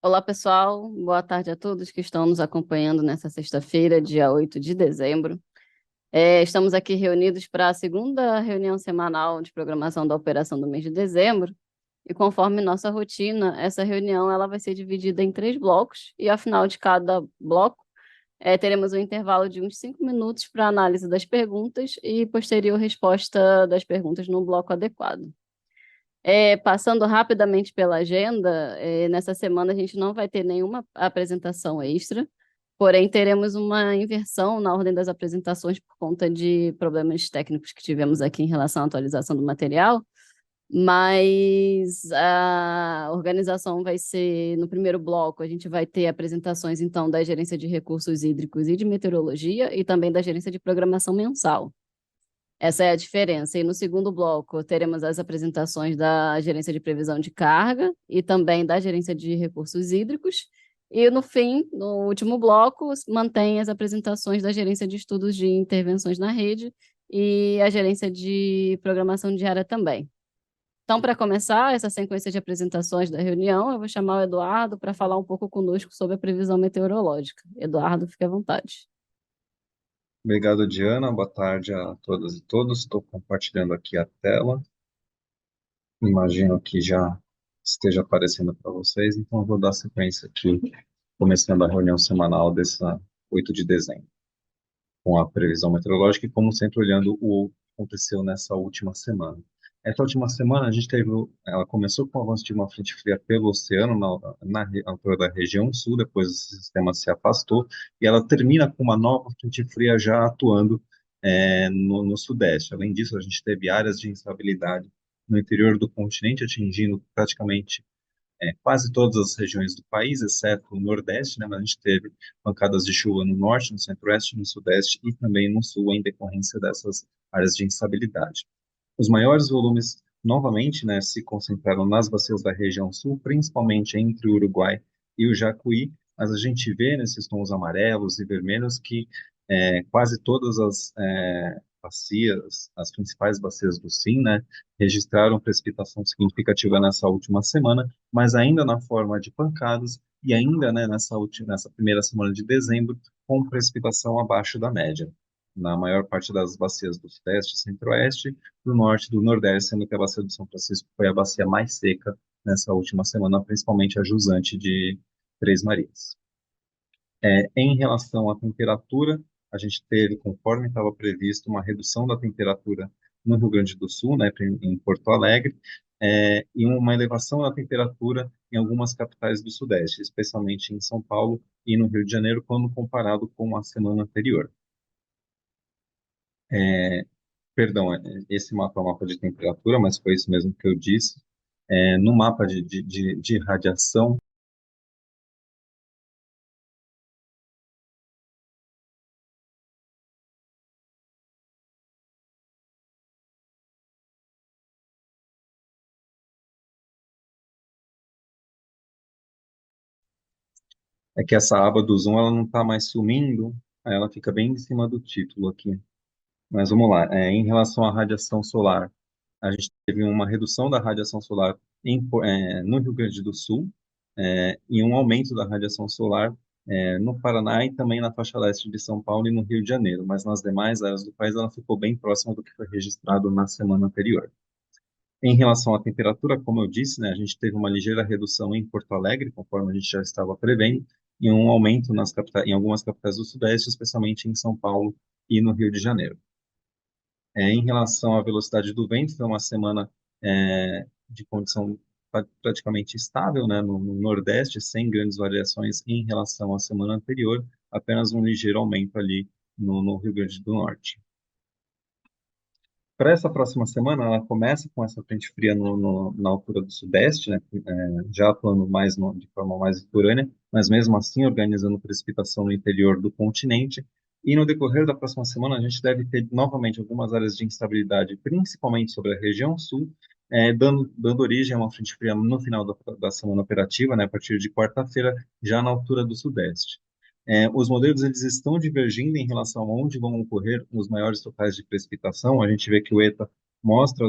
Olá, pessoal. Boa tarde a todos que estão nos acompanhando nessa sexta-feira, dia 8 de dezembro. Estamos aqui reunidos para a segunda reunião semanal de programação da operação do mês de dezembro. E conforme nossa rotina, essa reunião ela vai ser dividida em três blocos. E ao final de cada bloco, teremos um intervalo de uns 5 minutos para análise das perguntas e posterior resposta das perguntas no bloco adequado. Passando rapidamente pela agenda, nessa semana a gente não vai ter nenhuma apresentação extra, porém teremos uma inversão na ordem das apresentações por conta de problemas técnicos que tivemos aqui em relação à atualização do material, mas a organização vai ser, no primeiro bloco, a gente vai ter apresentações, então, da Gerência de Recursos Hídricos e de Meteorologia e também da Gerência de Programação Mensal. Essa é a diferença. E no segundo bloco, teremos as apresentações da Gerência de Previsão de Carga e também da Gerência de Recursos Hídricos. E no fim, no último bloco, mantém as apresentações da Gerência de Estudos de Intervenções na Rede e a Gerência de Programação Diária também. Então, para começar essa sequência de apresentações da reunião, eu vou chamar o Eduardo para falar um pouco conosco sobre a previsão meteorológica. Eduardo, fique à vontade. Obrigado, Diana. Boa tarde a todas e todos. Estou compartilhando aqui a tela. Imagino que já esteja aparecendo para vocês, então eu vou dar sequência aqui, começando a reunião semanal dessa 8 de dezembro, com a previsão meteorológica e, como sempre, olhando o que aconteceu nessa última semana. Essa última semana, a gente teve, ela começou com o avanço de uma frente fria pelo oceano, na altura da região sul, depois o sistema se afastou, e ela termina com uma nova frente fria já atuando no sudeste. Além disso, a gente teve áreas de instabilidade no interior do continente, atingindo praticamente quase todas as regiões do país, exceto o Nordeste, né, mas a gente teve pancadas de chuva no Norte, no Centro-Oeste, no Sudeste e também no Sul, em decorrência dessas áreas de instabilidade. Os maiores volumes, novamente, né, se concentraram nas bacias da região Sul, principalmente entre o Uruguai e o Jacuí, mas a gente vê nesses tons amarelos e vermelhos que quase todas as bacias, as principais bacias do Sim, né, registraram precipitação significativa nessa última semana, mas ainda na forma de pancadas e ainda, né, nessa primeira semana de dezembro, com precipitação abaixo da média, na maior parte das bacias do Sudeste e Centro-Oeste, do Norte e do Nordeste, sendo que a bacia do São Francisco foi a bacia mais seca nessa última semana, principalmente a jusante de Três Marias. Em relação à temperatura, a gente teve, conforme estava previsto, uma redução da temperatura no Rio Grande do Sul, né, em Porto Alegre, e uma elevação da temperatura em algumas capitais do Sudeste, especialmente em São Paulo e no Rio de Janeiro, quando comparado com a semana anterior. É, Perdão, esse mapa é um mapa de temperatura, mas foi isso mesmo que eu disse. No mapa de radiação, é que essa aba do zoom ela não está mais sumindo, aí ela fica bem em cima do título aqui. Mas vamos lá. Em relação à radiação solar, a gente teve uma redução da radiação solar no Rio Grande do Sul, e um aumento da radiação solar no Paraná e também na faixa leste de São Paulo e no Rio de Janeiro. Mas nas demais áreas do país ela ficou bem próxima do que foi registrado na semana anterior. Em relação à temperatura, como eu disse, né, a gente teve uma ligeira redução em Porto Alegre, conforme a gente já estava prevendo, e um aumento em algumas capitais do Sudeste, especialmente em São Paulo e no Rio de Janeiro. Em relação à velocidade do vento, foi uma semana de condição praticamente estável, né, no Nordeste, sem grandes variações em relação à semana anterior, apenas um ligeiro aumento ali no Rio Grande do Norte. Para essa próxima semana, ela começa com essa frente fria na altura do Sudeste, né, já atuando mais de forma mais litorânea, mas mesmo assim organizando precipitação no interior do continente. E no decorrer da próxima semana, a gente deve ter novamente algumas áreas de instabilidade, principalmente sobre a região sul, dando origem a uma frente fria no final da semana operativa, né, a partir de quarta-feira, já na altura do Sudeste. Os modelos eles estão divergindo em relação a onde vão ocorrer os maiores totais de precipitação. A gente vê que o ETA mostra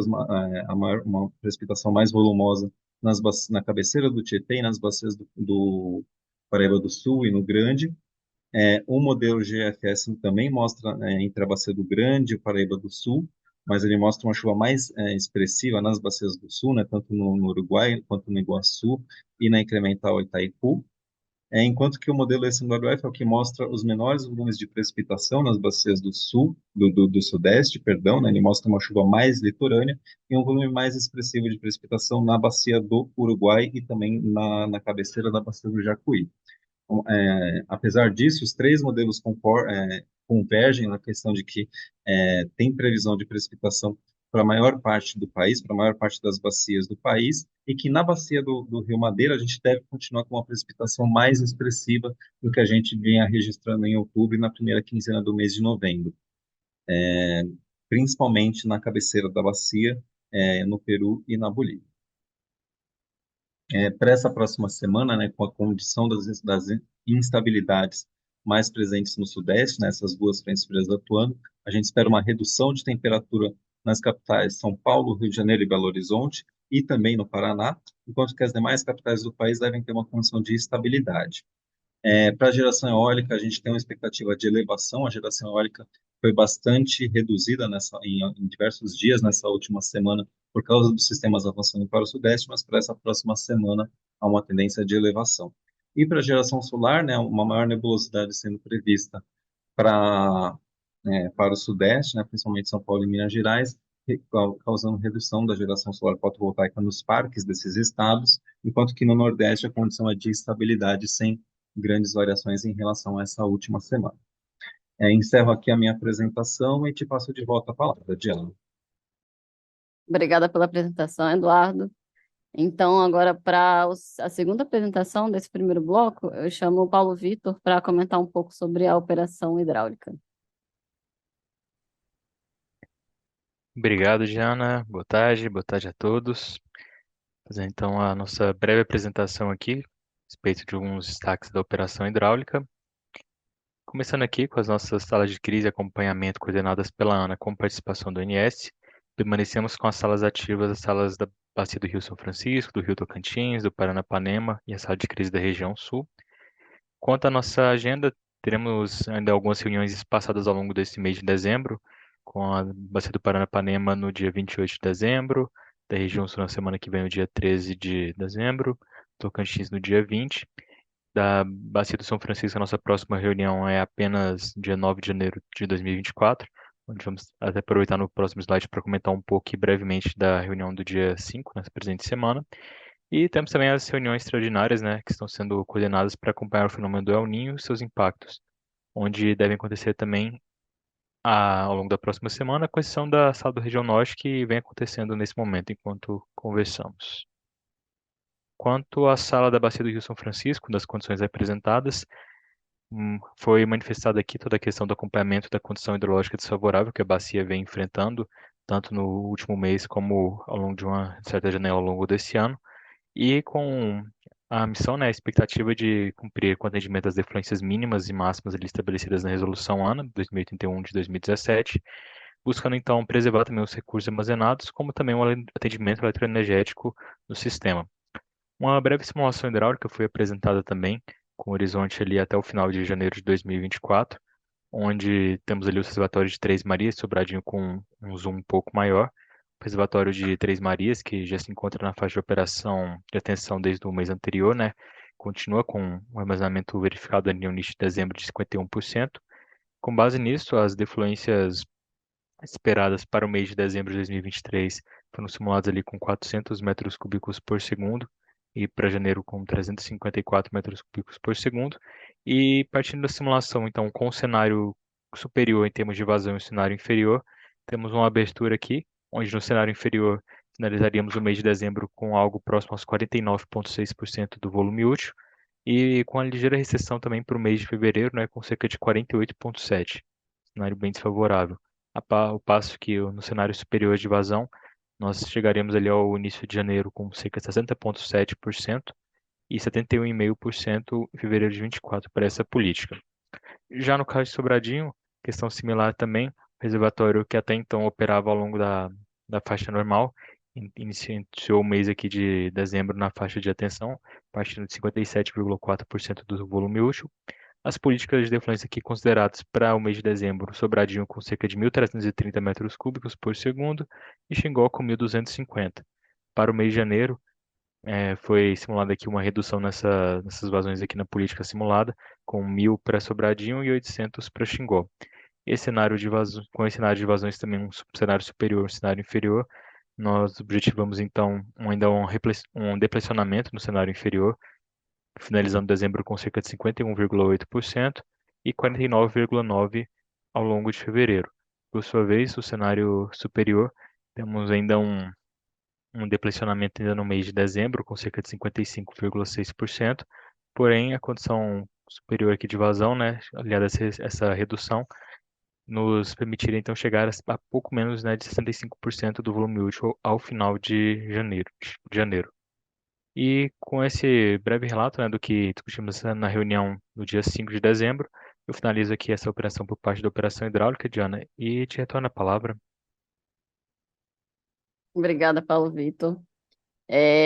uma precipitação mais volumosa na cabeceira do Tietê e nas bacias do Paraíba do Sul e no Grande. O modelo GFS também mostra entre a bacia do Grande e o Paraíba do Sul, mas ele mostra uma chuva mais expressiva nas bacias do Sul, né, tanto no Uruguai quanto no Iguaçu e na incremental Itaipu. Enquanto que o modelo SNWF é o que mostra os menores volumes de precipitação nas bacias do sul, do sudeste, perdão, né? Ele mostra uma chuva mais litorânea e um volume mais expressivo de precipitação na bacia do Uruguai e também na cabeceira da bacia do Jacuí. Apesar disso, os três modelos convergem na questão de que tem previsão de precipitação para a maior parte do país, para a maior parte das bacias do país, e que na bacia do Rio Madeira a gente deve continuar com uma precipitação mais expressiva do que a gente vinha registrando em outubro e na primeira quinzena do mês de novembro, principalmente na cabeceira da bacia, no Peru e na Bolívia. Para essa próxima semana, né, com a condição das instabilidades mais presentes no Sudeste, nessas duas frentes frias atuando, a gente espera uma redução de temperatura nas capitais São Paulo, Rio de Janeiro e Belo Horizonte, e também no Paraná, enquanto que as demais capitais do país devem ter uma condição de estabilidade. Para a geração eólica, a gente tem uma expectativa de elevação. A geração eólica foi bastante reduzida em diversos dias nessa última semana por causa dos sistemas avançando para o Sudeste, mas para essa próxima semana há uma tendência de elevação. E para a geração solar, né, uma maior nebulosidade sendo prevista para para o Sudeste, né, principalmente São Paulo e Minas Gerais, causando redução da geração solar fotovoltaica nos parques desses estados, enquanto que no Nordeste a condição é de estabilidade sem grandes variações em relação a essa última semana. Encerro aqui a minha apresentação e te passo de volta a palavra, Diana. Obrigada pela apresentação, Eduardo. Então, agora, para a segunda apresentação desse primeiro bloco, eu chamo o Paulo Vitor para comentar um pouco sobre a operação hidráulica. Obrigado, Diana. Boa tarde a todos. Fazer então a nossa breve apresentação aqui, a respeito de alguns destaques da operação hidráulica. Começando aqui com as nossas salas de crise e acompanhamento coordenadas pela ANA com participação do ONS, permanecemos com as salas ativas, as salas da Bacia do Rio São Francisco, do Rio Tocantins, do Paranapanema e a sala de crise da região sul. Quanto à nossa agenda, teremos ainda algumas reuniões espaçadas ao longo desse mês de dezembro, com a Bacia do Paranapanema no dia 28 de dezembro, da região sul na semana que vem, no dia 13 de dezembro, Tocantins no dia 20. Da Bacia do São Francisco, a nossa próxima reunião é apenas dia 9 de janeiro de 2024, onde vamos até aproveitar no próximo slide para comentar um pouco brevemente da reunião do dia 5, nessa presente semana. E temos também as reuniões extraordinárias, né, que estão sendo coordenadas para acompanhar o fenômeno do El Niño e seus impactos, onde devem acontecer também ao longo da próxima semana, com exceção da sala da região norte, que vem acontecendo nesse momento, enquanto conversamos. Quanto à sala da Bacia do Rio São Francisco, das condições apresentadas, foi manifestada aqui toda a questão do acompanhamento da condição hidrológica desfavorável que a bacia vem enfrentando, tanto no último mês como ao longo de uma certa janela ao longo desse ano, e com a missão, né, a expectativa de cumprir com o atendimento das defluências mínimas e máximas ali estabelecidas na Resolução ANA 2081 de 2017, buscando então preservar também os recursos armazenados, como também o atendimento eletroenergético no sistema. Uma breve simulação hidráulica foi apresentada também, com horizonte ali até o final de janeiro de 2024, onde temos ali o reservatório de Três Marias, Sobradinho com um zoom um pouco maior, o reservatório de Três Marias, que já se encontra na faixa de operação de atenção desde o mês anterior, né? Continua com um armazenamento verificado no início de dezembro de 51%. Com base nisso, as defluências esperadas para o mês de dezembro de 2023 foram simuladas ali com 400 metros cúbicos por segundo, e para janeiro com 354 metros cúbicos por segundo. E partindo da simulação, então, com o cenário superior em termos de vazão e o cenário inferior, temos uma abertura aqui, onde no cenário inferior finalizaríamos o mês de dezembro com algo próximo aos 49,6% do volume útil, e com a ligeira recessão também para o mês de fevereiro, né, com cerca de 48,7%, cenário bem desfavorável. Ao passo que no cenário superior de vazão, nós chegaremos ali ao início de janeiro com cerca de 60,7% e 71,5% em fevereiro de 24 para essa política. Já no caso de Sobradinho, questão similar também, o reservatório que até então operava ao longo da faixa normal, iniciou o mês aqui de dezembro na faixa de atenção, partindo de 57,4% do volume útil. As políticas de defluência aqui consideradas para o mês de dezembro, Sobradinho com cerca de 1.330 metros cúbicos por segundo e Xingó com 1.250. Para o mês de janeiro, foi simulada aqui uma redução nessas vazões aqui na política simulada, com 1.000 para Sobradinho e 800 para Xingó. Com esse cenário de vazões também um cenário superior, um cenário inferior, nós objetivamos então ainda um deflacionamento no cenário inferior, finalizando dezembro com cerca de 51,8% e 49,9% ao longo de fevereiro. Por sua vez, o cenário superior, temos ainda um deflacionamento ainda no mês de dezembro, com cerca de 55,6%, porém a condição superior aqui de vazão, né, aliada a essa redução, nos permitiria então chegar a pouco menos, né, de 65% do volume útil ao final de janeiro. E com esse breve relato, né, do que discutimos na reunião no dia 5 de dezembro, eu finalizo aqui essa operação por parte da operação hidráulica, Diana, e te retorno a palavra. Obrigada, Paulo Vitor.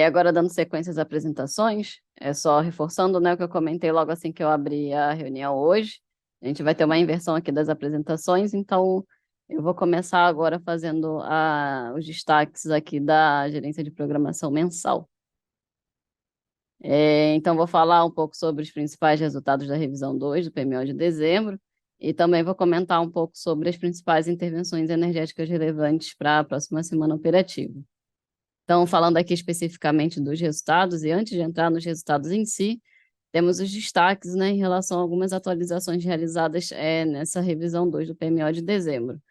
Agora, dando sequência às apresentações, só reforçando, né, o que eu comentei logo assim que eu abri a reunião hoje. A gente vai ter uma inversão aqui das apresentações, então eu vou começar agora fazendo os destaques aqui da gerência de programação mensal. Então, vou falar um pouco sobre os principais resultados da revisão 2 do PMO de dezembro e também vou comentar um pouco sobre as principais intervenções energéticas relevantes para a próxima semana operativa. Então, falando aqui especificamente dos resultados, e antes de entrar nos resultados em si, temos os destaques, né, em relação a algumas atualizações realizadas nessa revisão 2 do PMO de dezembro.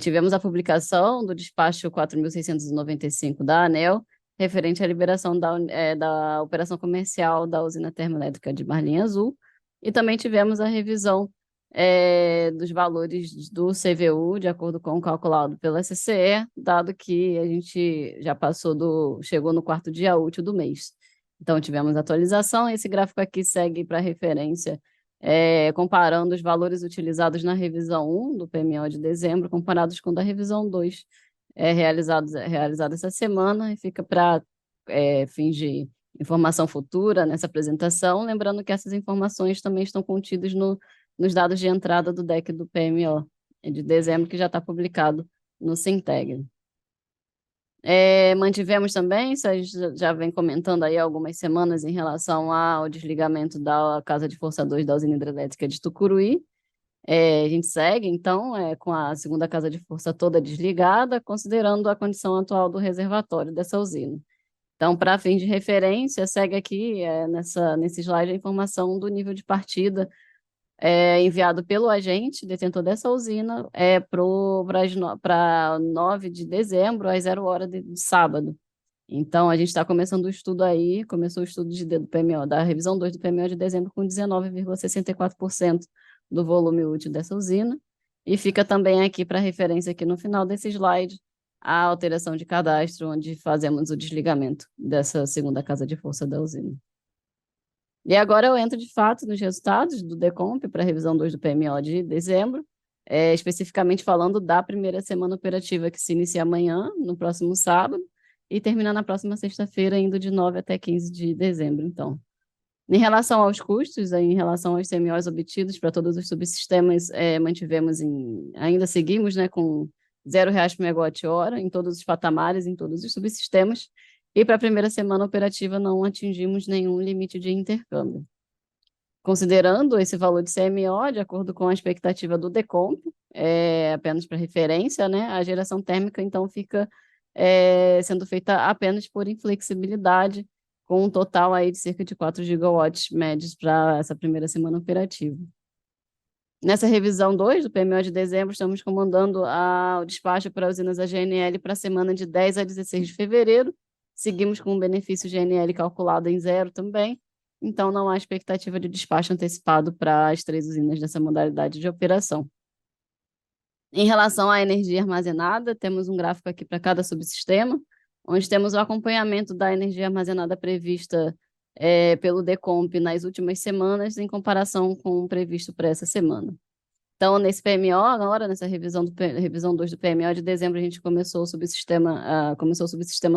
Tivemos a publicação do despacho 4.695 da ANEEL, referente à liberação da operação comercial da usina termoelétrica de Marlim Azul, e também tivemos a revisão dos valores do CVU, de acordo com o calculado pela SCE, dado que a gente já chegou no quarto dia útil do mês. Então, tivemos atualização, esse gráfico aqui segue para referência, comparando os valores utilizados na revisão 1 do PMO de dezembro, comparados com da revisão 2, realizado essa semana, e fica para fins de informação futura nessa apresentação, lembrando que essas informações também estão contidas nos dados de entrada do DEC do PMO de dezembro, que já está publicado no Sintegre. Mantivemos também, vocês já vem comentando aí há algumas semanas em relação ao desligamento da casa de força 2 da usina hidrelétrica de Tucuruí. A gente segue, então, com a segunda casa de força toda desligada, considerando a condição atual do reservatório dessa usina. Então, para fins de referência, segue aqui nesse slide a informação do nível de partida enviado pelo agente detentor dessa usina para 9 de dezembro, às 0h de sábado. Então, a gente está começando o estudo aí, começou o estudo do PMO, da revisão 2 do PMO de dezembro com 19,64% do volume útil dessa usina, e fica também aqui para referência aqui no final desse slide a alteração de cadastro, onde fazemos o desligamento dessa segunda casa de força da usina. E agora eu entro de fato nos resultados do DECOMP para a revisão 2 do PMO de dezembro, especificamente falando da primeira semana operativa que se inicia amanhã, no próximo sábado, e termina na próxima sexta-feira, indo de 9 até 15 de dezembro, então. Em relação aos custos, em relação aos CMOs obtidos para todos os subsistemas, ainda seguimos, né, com R$0 por megawatt-hora em todos os patamares, em todos os subsistemas, e para a primeira semana operativa não atingimos nenhum limite de intercâmbio. Considerando esse valor de CMO, de acordo com a expectativa do DECOMP, apenas para referência, né, a geração térmica, então, fica sendo feita apenas por inflexibilidade, com um total aí de cerca de 4 gigawatts médios para essa primeira semana operativa. Nessa revisão 2 do PMO de dezembro, estamos comandando o despacho para usinas AGNL para a semana de 10 a 16 de fevereiro. Seguimos com o benefício GNL calculado em 0 também, então não há expectativa de despacho antecipado para as 3 usinas dessa modalidade de operação. Em relação à energia armazenada, temos um gráfico aqui para cada subsistema, onde temos o acompanhamento da energia armazenada prevista pelo DECOMP nas últimas semanas, em comparação com o previsto para essa semana. Então, nesse PMO, agora, nessa revisão 2 do PMO de dezembro, a gente começou o subsistema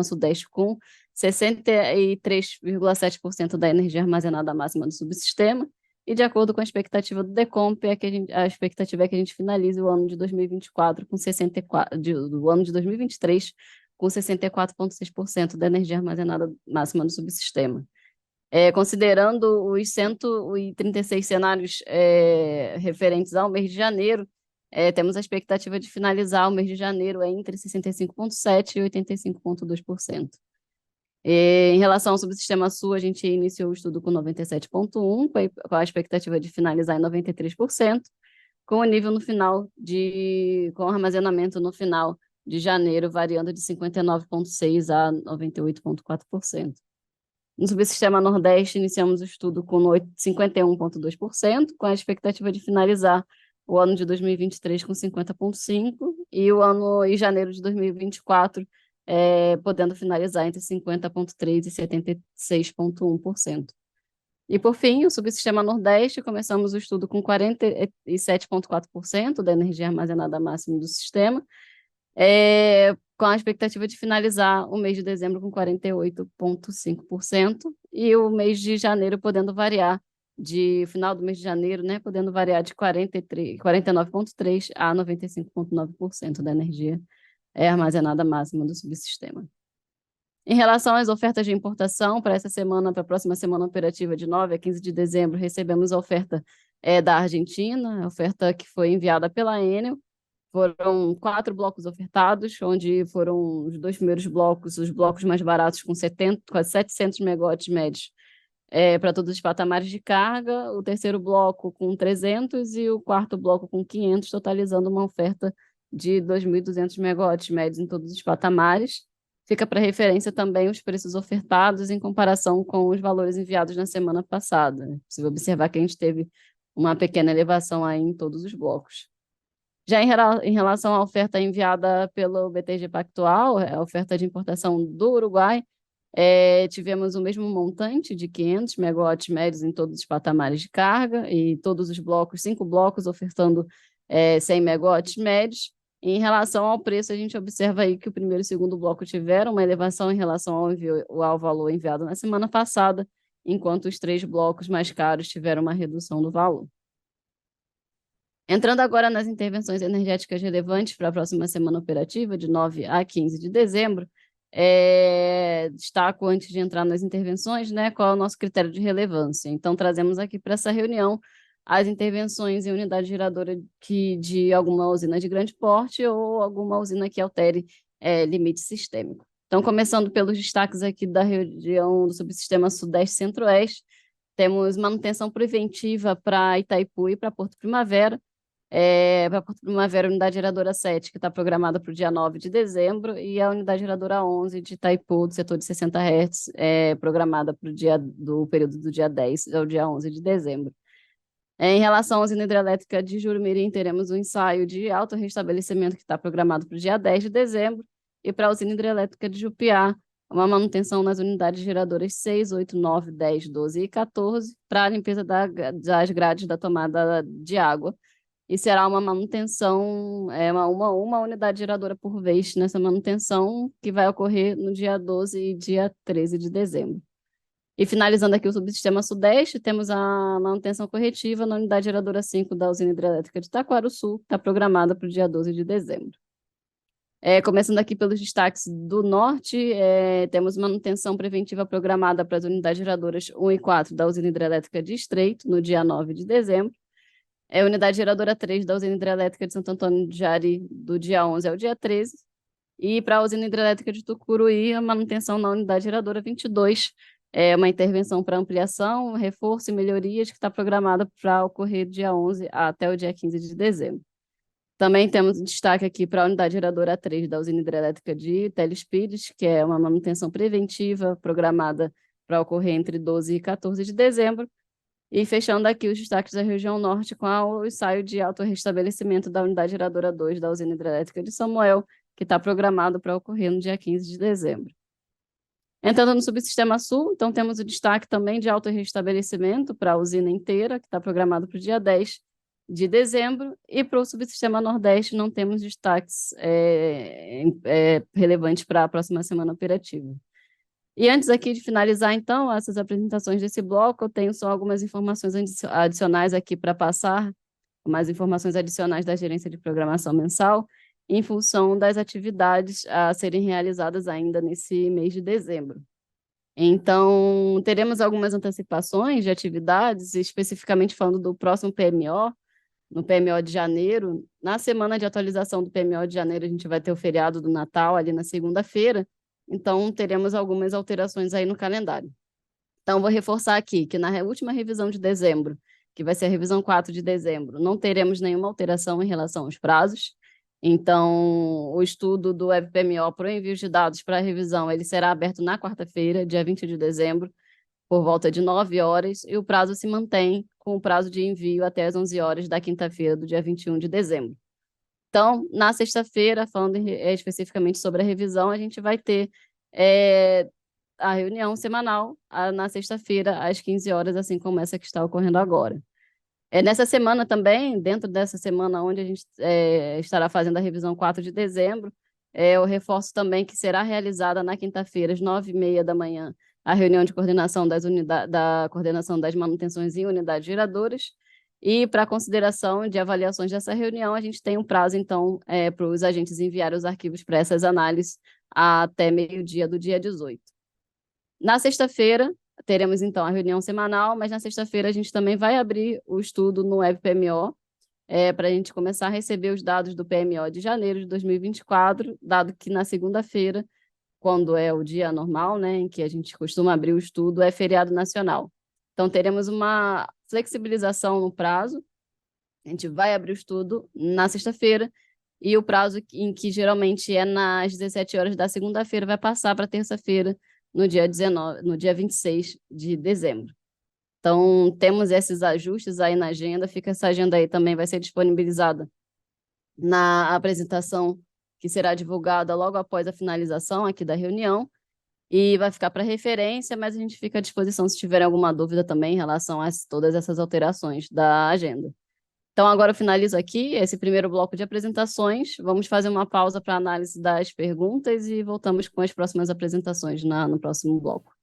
Sudeste com 63,7% da energia armazenada máxima do subsistema, e de acordo com a expectativa do Decomp, a expectativa é que a gente finalize o ano de 2024 com 64%, do ano de 2023 com 64,6% da energia armazenada máxima do subsistema. Considerando os 136 cenários referentes ao mês de janeiro, temos a expectativa de finalizar o mês de janeiro entre 65,7% e 85,2%. Em relação ao subsistema Sul, a gente iniciou o estudo com 97,1%, com a expectativa de finalizar em 93%, com o nível no final com o armazenamento no final de janeiro variando de 59,6% a 98,4%. No subsistema Nordeste, iniciamos o estudo com 51,2%, com a expectativa de finalizar o ano de 2023 com 50,5%, e janeiro de 2024 podendo finalizar entre 50,3% e 76,1%. E, por fim, o subsistema Nordeste, começamos o estudo com 47,4% da energia armazenada máxima do sistema, com a expectativa de finalizar o mês de dezembro com 48,5%, e o mês de janeiro podendo variar, final do mês de janeiro, né, podendo variar de 49,3% a 95,9% da energia armazenada máxima do subsistema. Em relação às ofertas de importação, para a próxima semana operativa de 9 a 15 de dezembro, recebemos a oferta da Argentina, a oferta que foi enviada pela Enel. Foram 4 blocos ofertados, onde foram os 2 primeiros blocos, os blocos mais baratos, com quase 700 megawatts médios, para todos os patamares de carga, o terceiro bloco com 300 e o quarto bloco com 500, totalizando uma oferta de 2.200 megawatts médios em todos os patamares. Fica para referência também os preços ofertados em comparação com os valores enviados na semana passada. É possível observar que a gente teve uma pequena elevação aí em todos os blocos. Já em relação à oferta enviada pelo BTG Pactual, a oferta de importação do Uruguai, tivemos o mesmo montante de 500 megawatts médios em todos os patamares de carga, e todos os blocos, 5 blocos, ofertando 100 megawatts médios. Em relação ao preço, a gente observa aí que o primeiro e o segundo bloco tiveram uma elevação em relação ao valor enviado na semana passada, enquanto os 3 blocos mais caros tiveram uma redução do valor. Entrando agora nas intervenções energéticas relevantes para a próxima semana operativa, de 9 a 15 de dezembro, destaco, antes de entrar nas intervenções, né, qual é o nosso critério de relevância. Então, trazemos aqui para essa reunião as intervenções em unidade geradora de alguma usina de grande porte ou alguma usina que altere limite sistêmico. Então, começando pelos destaques aqui da região do subsistema Sudeste Centro-Oeste, temos manutenção preventiva para Itaipu e para Porto Primavera. Para Porto Primavera, a unidade geradora 7, que está programada para o dia 9 de dezembro, e a unidade geradora 11 de Itaipu, do setor de 60 Hz, programada para do período do dia 10 ao dia 11 de dezembro. Em relação à usina hidrelétrica de Jurumirim, teremos um ensaio de autorrestabelecimento que está programado para o dia 10 de dezembro, e para a usina hidrelétrica de Jupiá, uma manutenção nas unidades geradoras 6, 8, 9, 10, 12 e 14, para a limpeza das grades da tomada de água. E será uma manutenção, uma unidade geradora por vez nessa manutenção, que vai ocorrer no dia 12 e dia 13 de dezembro. E finalizando aqui o subsistema Sudeste, temos a manutenção corretiva na unidade geradora 5 da usina hidrelétrica de Taquarussu, que está programada para o dia 12 de dezembro. Começando aqui pelos destaques do Norte, temos manutenção preventiva programada para as unidades geradoras 1 e 4 da usina hidrelétrica de Estreito, no dia 9 de dezembro. Unidade geradora 3 da usina hidrelétrica de Santo Antônio de Jari, do dia 11 ao dia 13. E para a usina hidrelétrica de Tucuruí, a manutenção na unidade geradora 22, uma intervenção para ampliação, reforço e melhorias, que está programada para ocorrer do dia 11 até o dia 15 de dezembro. Também temos destaque aqui para a unidade geradora 3 da usina hidrelétrica de Telespires, que é uma manutenção preventiva programada para ocorrer entre 12 e 14 de dezembro. E fechando aqui os destaques da região Norte com o ensaio de autorrestabelecimento da unidade geradora 2 da usina hidrelétrica de Samuel, que está programado para ocorrer no dia 15 de dezembro. Entrando no subsistema Sul, então temos o destaque também de autorrestabelecimento para a usina inteira, que está programado para o dia 10, de dezembro, e para o subsistema Nordeste não temos destaques relevantes para a próxima semana operativa. E antes aqui de finalizar, então, essas apresentações desse bloco, eu tenho só algumas informações adicionais aqui para passar, mais informações adicionais da gerência de programação mensal, em função das atividades a serem realizadas ainda nesse mês de dezembro. Então, teremos algumas antecipações de atividades, especificamente falando do próximo PMO, no PMO de janeiro. Na semana de atualização do PMO de janeiro, a gente vai ter o feriado do Natal, ali na segunda-feira, então teremos algumas alterações aí no calendário. Então, vou reforçar aqui que na última revisão de dezembro, que vai ser a revisão 4 de dezembro, não teremos nenhuma alteração em relação aos prazos. Então, o estudo do WebPMO para o envio de dados para a revisão, ele será aberto na quarta-feira, dia 20 de dezembro, por volta de 9 horas, e o prazo se mantém com o prazo de envio até as 11 horas da quinta-feira do dia 21 de dezembro. Então, na sexta-feira, falando especificamente sobre a revisão, a gente vai ter a reunião semanal na sexta-feira, às 15 horas, assim como essa que está ocorrendo agora. Nessa semana também, dentro dessa semana onde a gente estará fazendo a revisão 4 de dezembro, eu reforço também que será realizada na quinta-feira, às 9h30 da manhã, a reunião de coordenação da coordenação das manutenções em unidades geradoras, e para consideração de avaliações dessa reunião, a gente tem um prazo, então, para os agentes enviarem os arquivos para essas análises até meio-dia do dia 18. Na sexta-feira, teremos, então, a reunião semanal, mas na sexta-feira a gente também vai abrir o estudo no WebPMO, para a gente começar a receber os dados do PMO de janeiro de 2024, dado que na segunda-feira, quando é o dia normal, né, em que a gente costuma abrir o estudo, é feriado nacional. Então, teremos uma flexibilização no prazo. A gente vai abrir o estudo na sexta-feira, e o prazo em que geralmente é nas 17 horas da segunda-feira vai passar para terça-feira, no dia 26 de dezembro. Então, temos esses ajustes aí na agenda, fica essa agenda aí também, vai ser disponibilizada na apresentação que será divulgada logo após a finalização aqui da reunião, e vai ficar para referência, mas a gente fica à disposição se tiver alguma dúvida também em relação a todas essas alterações da agenda. Então, agora eu finalizo aqui esse primeiro bloco de apresentações. Vamos fazer uma pausa para análise das perguntas e voltamos com as próximas apresentações no próximo bloco.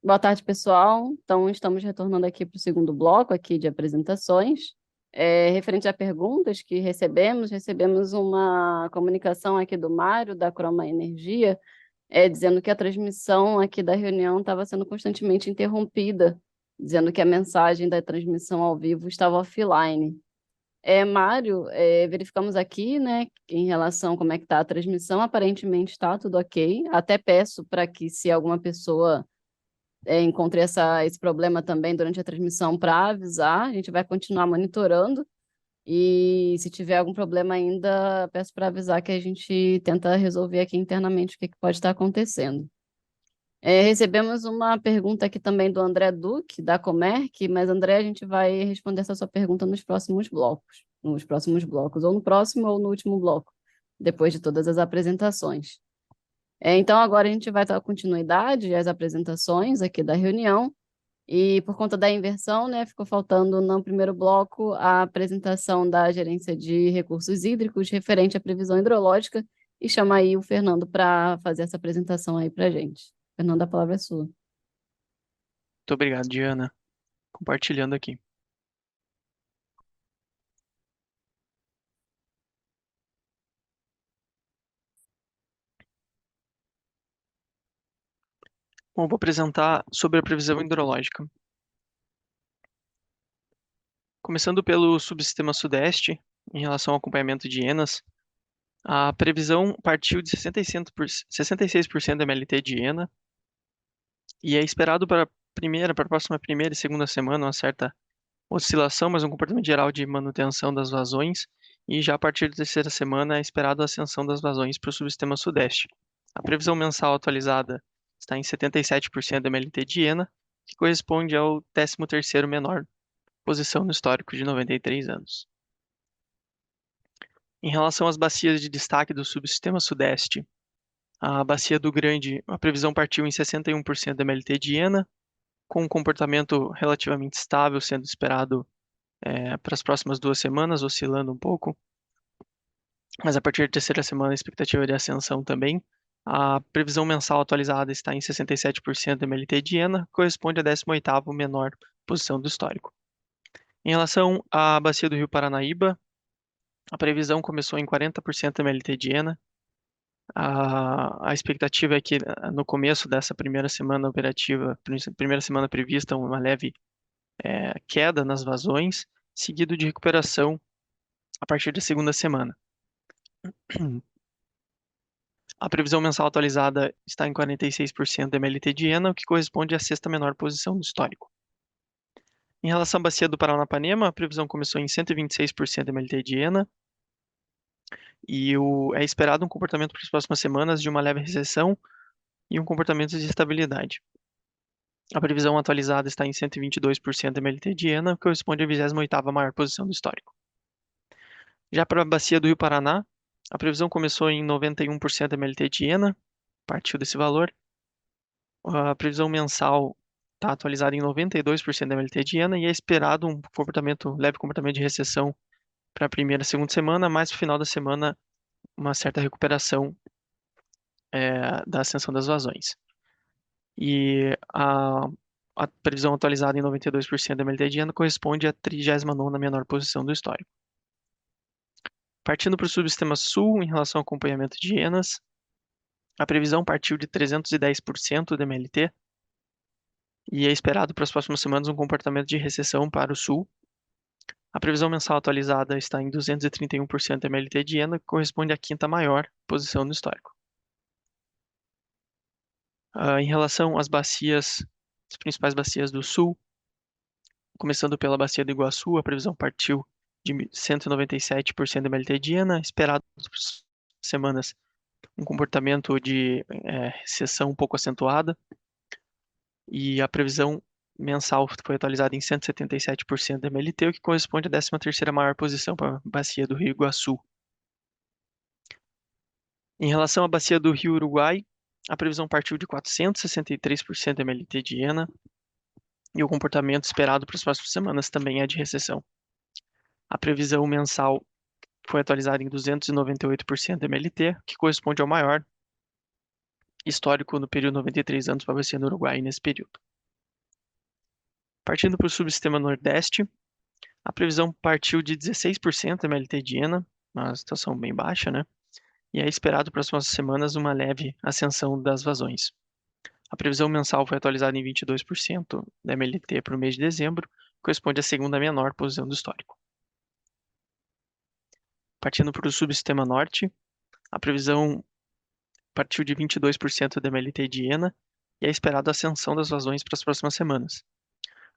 Boa tarde, pessoal. Então, estamos retornando aqui para o segundo bloco aqui de apresentações. Referente a perguntas que recebemos uma comunicação aqui do Mário, da Croma Energia, dizendo que a transmissão aqui da reunião estava sendo constantemente interrompida, dizendo que a mensagem da transmissão ao vivo estava offline. Mário, verificamos aqui, né, em relação a como é que está a transmissão, aparentemente está tudo ok. Até peço para que, se alguma pessoa encontre esse problema também durante a transmissão, para avisar, a gente vai continuar monitorando, e se tiver algum problema ainda, peço para avisar que a gente tenta resolver aqui internamente o que pode estar acontecendo. Recebemos uma pergunta aqui também do André Duque, da Comerc, mas, André, a gente vai responder essa sua pergunta nos próximos blocos, ou no próximo ou no último bloco, depois de todas as apresentações. Então, agora a gente vai dar continuidade às apresentações aqui da reunião, e por conta da inversão, né, ficou faltando no primeiro bloco a apresentação da gerência de recursos hídricos referente à previsão hidrológica, e chama aí o Fernando para fazer essa apresentação aí para a gente. Fernando, a palavra é sua. Muito obrigado, Diana. Compartilhando aqui. Bom, vou apresentar sobre a previsão hidrológica. Começando pelo subsistema Sudeste, em relação ao acompanhamento de ENAs, a previsão partiu de 66% da MLT de ENA, e é esperado para a próxima primeira e segunda semana uma certa oscilação, mas um comportamento geral de manutenção das vazões, e já a partir da terceira semana é esperado a ascensão das vazões para o subsistema Sudeste. A previsão mensal atualizada está em 77% da MLT de ENA, que corresponde ao 13º menor posição no histórico de 93 anos. Em relação às bacias de destaque do subsistema Sudeste, a bacia do Grande, a previsão partiu em 61% da MLT de ENA, com um comportamento relativamente estável, sendo esperado para as próximas 2 semanas, oscilando um pouco. Mas a partir da terceira semana, a expectativa é de ascensão também. A previsão mensal atualizada está em 67% da MLT de Iena, corresponde à 18ª menor posição do histórico. Em relação à bacia do Rio Paranaíba, a previsão começou em 40% da MLT de Iena. A expectativa é que no começo dessa primeira semana operativa, primeira semana prevista, uma leve queda nas vazões, seguido de recuperação a partir da segunda semana. A previsão mensal atualizada está em 46% da MLT de Iena, o que corresponde à sexta menor posição do histórico. Em relação à bacia do Paranapanema, a previsão começou em 126% da MLT de Iena, e é esperado um comportamento para as próximas semanas de uma leve recessão e um comportamento de estabilidade. A previsão atualizada está em 122% da MLT de Iena, que corresponde à 28ª maior posição do histórico. Já para a bacia do Rio Paraná, a previsão começou em 91% da MLT de Iena, partiu desse valor. A previsão mensal está atualizada em 92% da MLT de Iena e é esperado um leve comportamento de recessão para a primeira e segunda semana, mas no final da semana uma certa recuperação da ascensão das vazões. E a previsão atualizada em 92% da MLT de Iena corresponde à 39ª menor posição do histórico. Partindo para o subsistema sul, em relação ao acompanhamento de Ienas, a previsão partiu de 310% da MLT e é esperado para as próximas semanas um comportamento de recessão para o sul. A previsão mensal atualizada está em 231% da MLT de Iena, que corresponde à 5ª maior posição do histórico. Em relação às bacias, as principais bacias do sul, começando pela bacia do Iguaçu, a previsão partiu de 197% da MLT de Iena, esperado para semanas um comportamento de recessão um pouco acentuada, e a previsão mensal foi atualizada em 177% da MLT, o que corresponde à 13ª maior posição para a bacia do Rio Iguaçu. Em relação à bacia do Rio Uruguai, a previsão partiu de 463% da MLT de Iena, e o comportamento esperado para as próximas semanas também é de recessão. A previsão mensal foi atualizada em 298% da MLT, que corresponde ao maior histórico no período de 93 anos para a bacia do Uruguai nesse período. Partindo para o subsistema Nordeste, a previsão partiu de 16% da MLT de Iena, uma situação bem baixa, né? E é esperado para as próximas semanas uma leve ascensão das vazões. A previsão mensal foi atualizada em 22% da MLT para o mês de dezembro, que corresponde à segunda menor posição do histórico. Partindo para o subsistema Norte, a previsão partiu de 22% da MLT de Iena e é esperado a ascensão das vazões para as próximas semanas.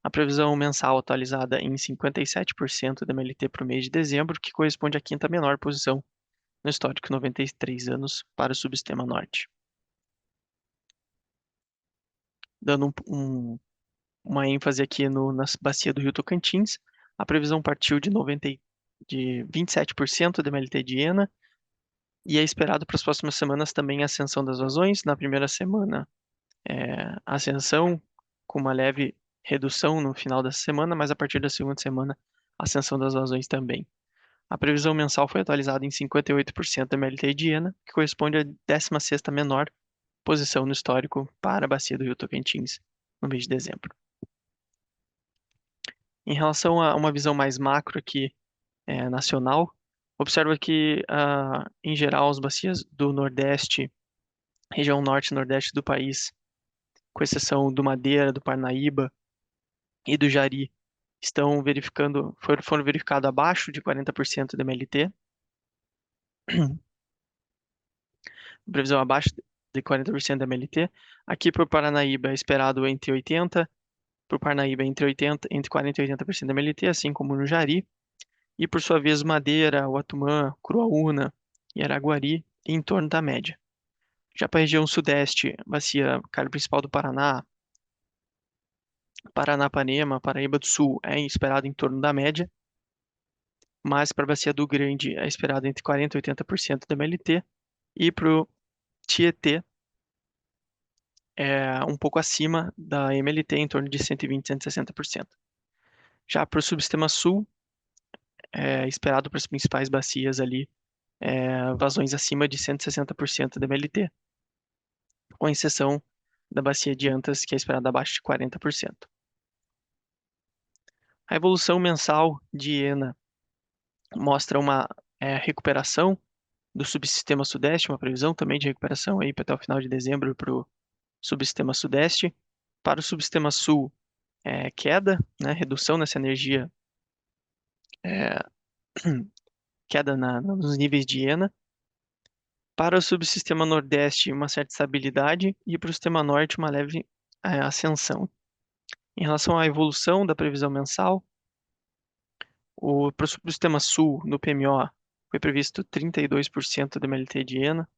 A previsão mensal atualizada em 57% da MLT para o mês de dezembro, que corresponde à 5ª menor posição no histórico, 93 anos para o subsistema Norte. Dando uma ênfase aqui na bacia do Rio Tocantins, a previsão partiu de 27% da MLT de Iena e é esperado para as próximas semanas também a ascensão das vazões. Na primeira semana, ascensão com uma leve redução no final dessa semana, mas a partir da segunda semana, ascensão das vazões também. A previsão mensal foi atualizada em 58% da MLT de Iena, que corresponde à 16ª menor posição no histórico para a bacia do Rio Tocantins no mês de dezembro. Em relação a uma visão mais macro aqui, nacional, observa que, em geral, as bacias do Nordeste, região Norte e Nordeste do país, com exceção do Madeira, do Parnaíba e do Jari, foram verificados abaixo de 40% da MLT. Previsão abaixo de 40% da MLT. Aqui para o Paranaíba é esperado entre 80%, para o Parnaíba entre 40% e 80% da MLT, assim como no Jari. E por sua vez, Madeira, Uatumã, Curuaúna e Araguari em torno da média. Já para a região Sudeste, bacia cara principal do Paraná, Paranapanema, Paraíba do Sul é esperado em torno da média, mas para a bacia do Grande é esperado entre 40% e 80% da MLT, e para o Tietê é um pouco acima da MLT, em torno de 120% e 160%. Já para o subsistema sul, esperado para as principais bacias ali, vazões acima de 160% da MLT, com exceção da bacia de Antas, que é esperada abaixo de 40%. A evolução mensal de ENA mostra uma recuperação do subsistema sudeste, uma previsão também de recuperação aí até o final de dezembro para o subsistema sudeste. Para o subsistema sul, queda, né, redução nessa energia, queda nos níveis de ENA. Para o subsistema nordeste, uma certa estabilidade, e para o sistema norte, uma leve ascensão. Em relação à evolução da previsão mensal, para o subsistema sul, no PMO, foi previsto 32% da MLT de ENA,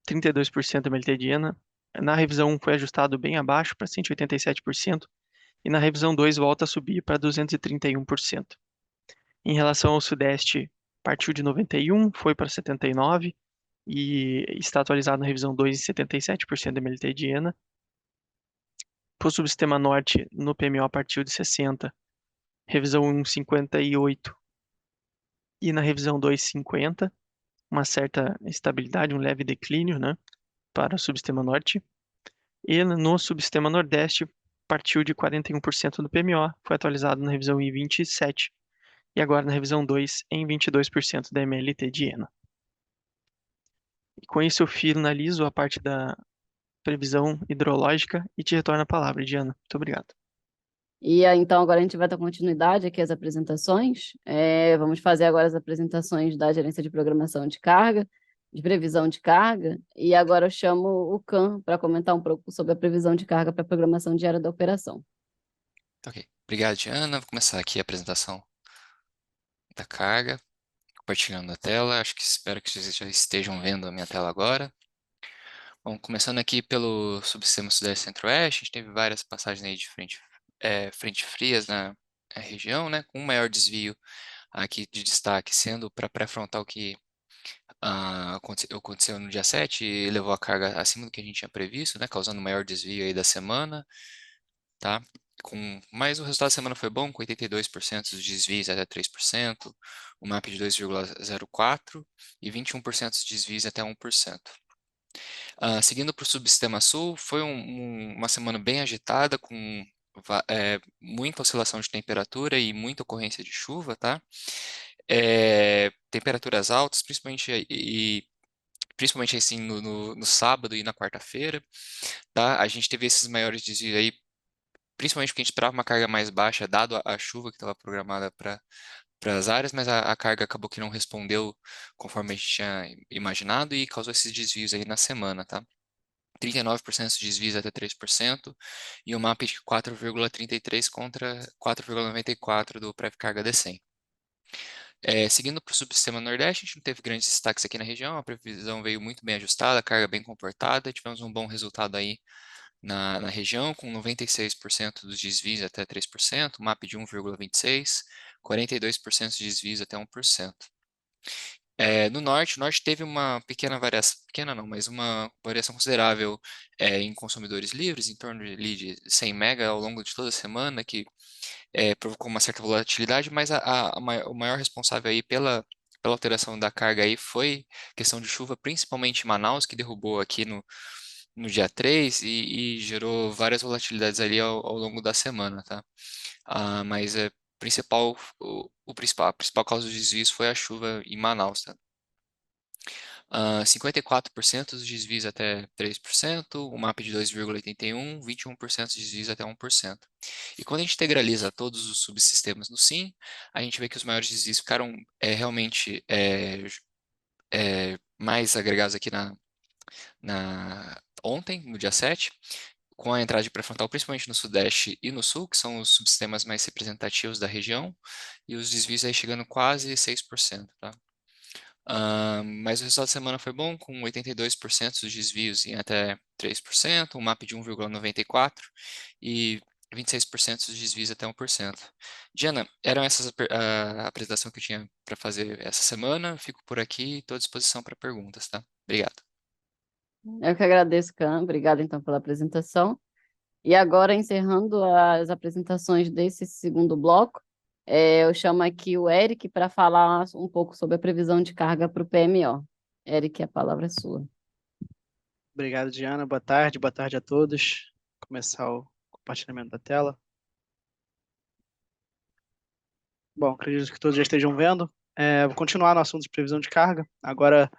32% da MLT de ENA. Na revisão 1 foi ajustado bem abaixo para 187%, e na revisão 2 volta a subir para 231%. Em relação ao sudeste, partiu de 91, foi para 79%, e está atualizado na revisão 2 em 77% da MLT de ENA. Para o subsistema norte, no PMO partiu de 60, revisão 1 58, e na revisão 2 50, uma certa estabilidade, um leve declínio, né, para o subsistema norte. E no subsistema nordeste partiu de 41% do PMO, foi atualizado na revisão em 27, e agora na revisão 2 em 22% da MLT de ENA. E com isso eu finalizo a parte da previsão hidrológica e te retorno a palavra, Diana. Muito obrigado. E então agora a gente vai dar continuidade aqui às apresentações. Vamos fazer agora as apresentações da Gerência de Programação de Carga, de previsão de carga, e agora eu chamo o Can para comentar um pouco sobre a previsão de carga para a programação diária da operação. Ok, obrigado, Diana. Vou começar aqui a apresentação da carga, compartilhando a tela. Espero que vocês já estejam vendo a minha tela agora. Bom, começando aqui pelo subsistema Sudeste Centro-Oeste, a gente teve várias passagens aí de frente frias na região, né, com um maior desvio aqui de destaque sendo para pré-frontal que aconteceu no dia 7 e levou a carga acima do que a gente tinha previsto, né, causando o maior desvio aí da semana, tá? Mas o resultado da semana foi bom, com 82% dos desvios até 3%, o MAP de 2,04% e 21% dos desvios até 1%. Seguindo para o subsistema sul, foi uma semana bem agitada, com muita oscilação de temperatura e muita ocorrência de chuva, tá? Temperaturas altas, principalmente assim no sábado e na quarta-feira, tá? A gente teve esses maiores desvios aí, principalmente porque a gente esperava uma carga mais baixa, dado a chuva que estava programada para as áreas, mas a carga acabou que não respondeu conforme a gente tinha imaginado e causou esses desvios aí na semana, tá? 39% de desvios até 3% e o MAP de 4,33 contra 4,94 do pré-carga D100. Seguindo para o subsistema Nordeste, a gente não teve grandes destaques aqui na região, a previsão veio muito bem ajustada, a carga bem comportada, tivemos um bom resultado aí na região, com 96% dos desvios até 3%, MAP de 1,26, 42% de desvios até 1%. No norte, o norte teve uma pequena variação, pequena não, mas uma variação considerável em consumidores livres, em torno de 100 mega ao longo de toda a semana, que provocou uma certa volatilidade, mas o maior responsável aí pela alteração da carga aí foi questão de chuva, principalmente em Manaus, que derrubou aqui no dia 3 e gerou várias volatilidades ali ao longo da semana, tá? Mas a principal causa dos desvios foi a chuva em Manaus, tá? 54% dos desvios até 3%, o MAP de 2,81, 21% de desvios até 1%. E quando a gente integraliza todos os subsistemas no SIM, a gente vê que os maiores desvios ficaram realmente mais agregados aqui ontem, no dia 7, com a entrada de pré-frontal, principalmente no Sudeste e no Sul, que são os subsistemas mais representativos da região, e os desvios aí chegando quase 6%, tá? Mas o resultado da semana foi bom, com 82% dos desvios em até 3%, um MAP de 1,94 e 26% dos desvios até 1%. Diana, eram essas a apresentação que eu tinha para fazer essa semana. Fico por aqui e estou à disposição para perguntas, tá? Obrigado. Eu que agradeço, Can. Obrigada, então, pela apresentação. E agora, encerrando as apresentações desse segundo bloco, eu chamo aqui o Eric para falar um pouco sobre a previsão de carga para o PMO. Eric, a palavra é sua. Obrigado, Diana. Boa tarde a todos. Vou começar o compartilhamento da tela. Bom, acredito que todos já estejam vendo. Vou continuar no assunto de previsão de carga, agora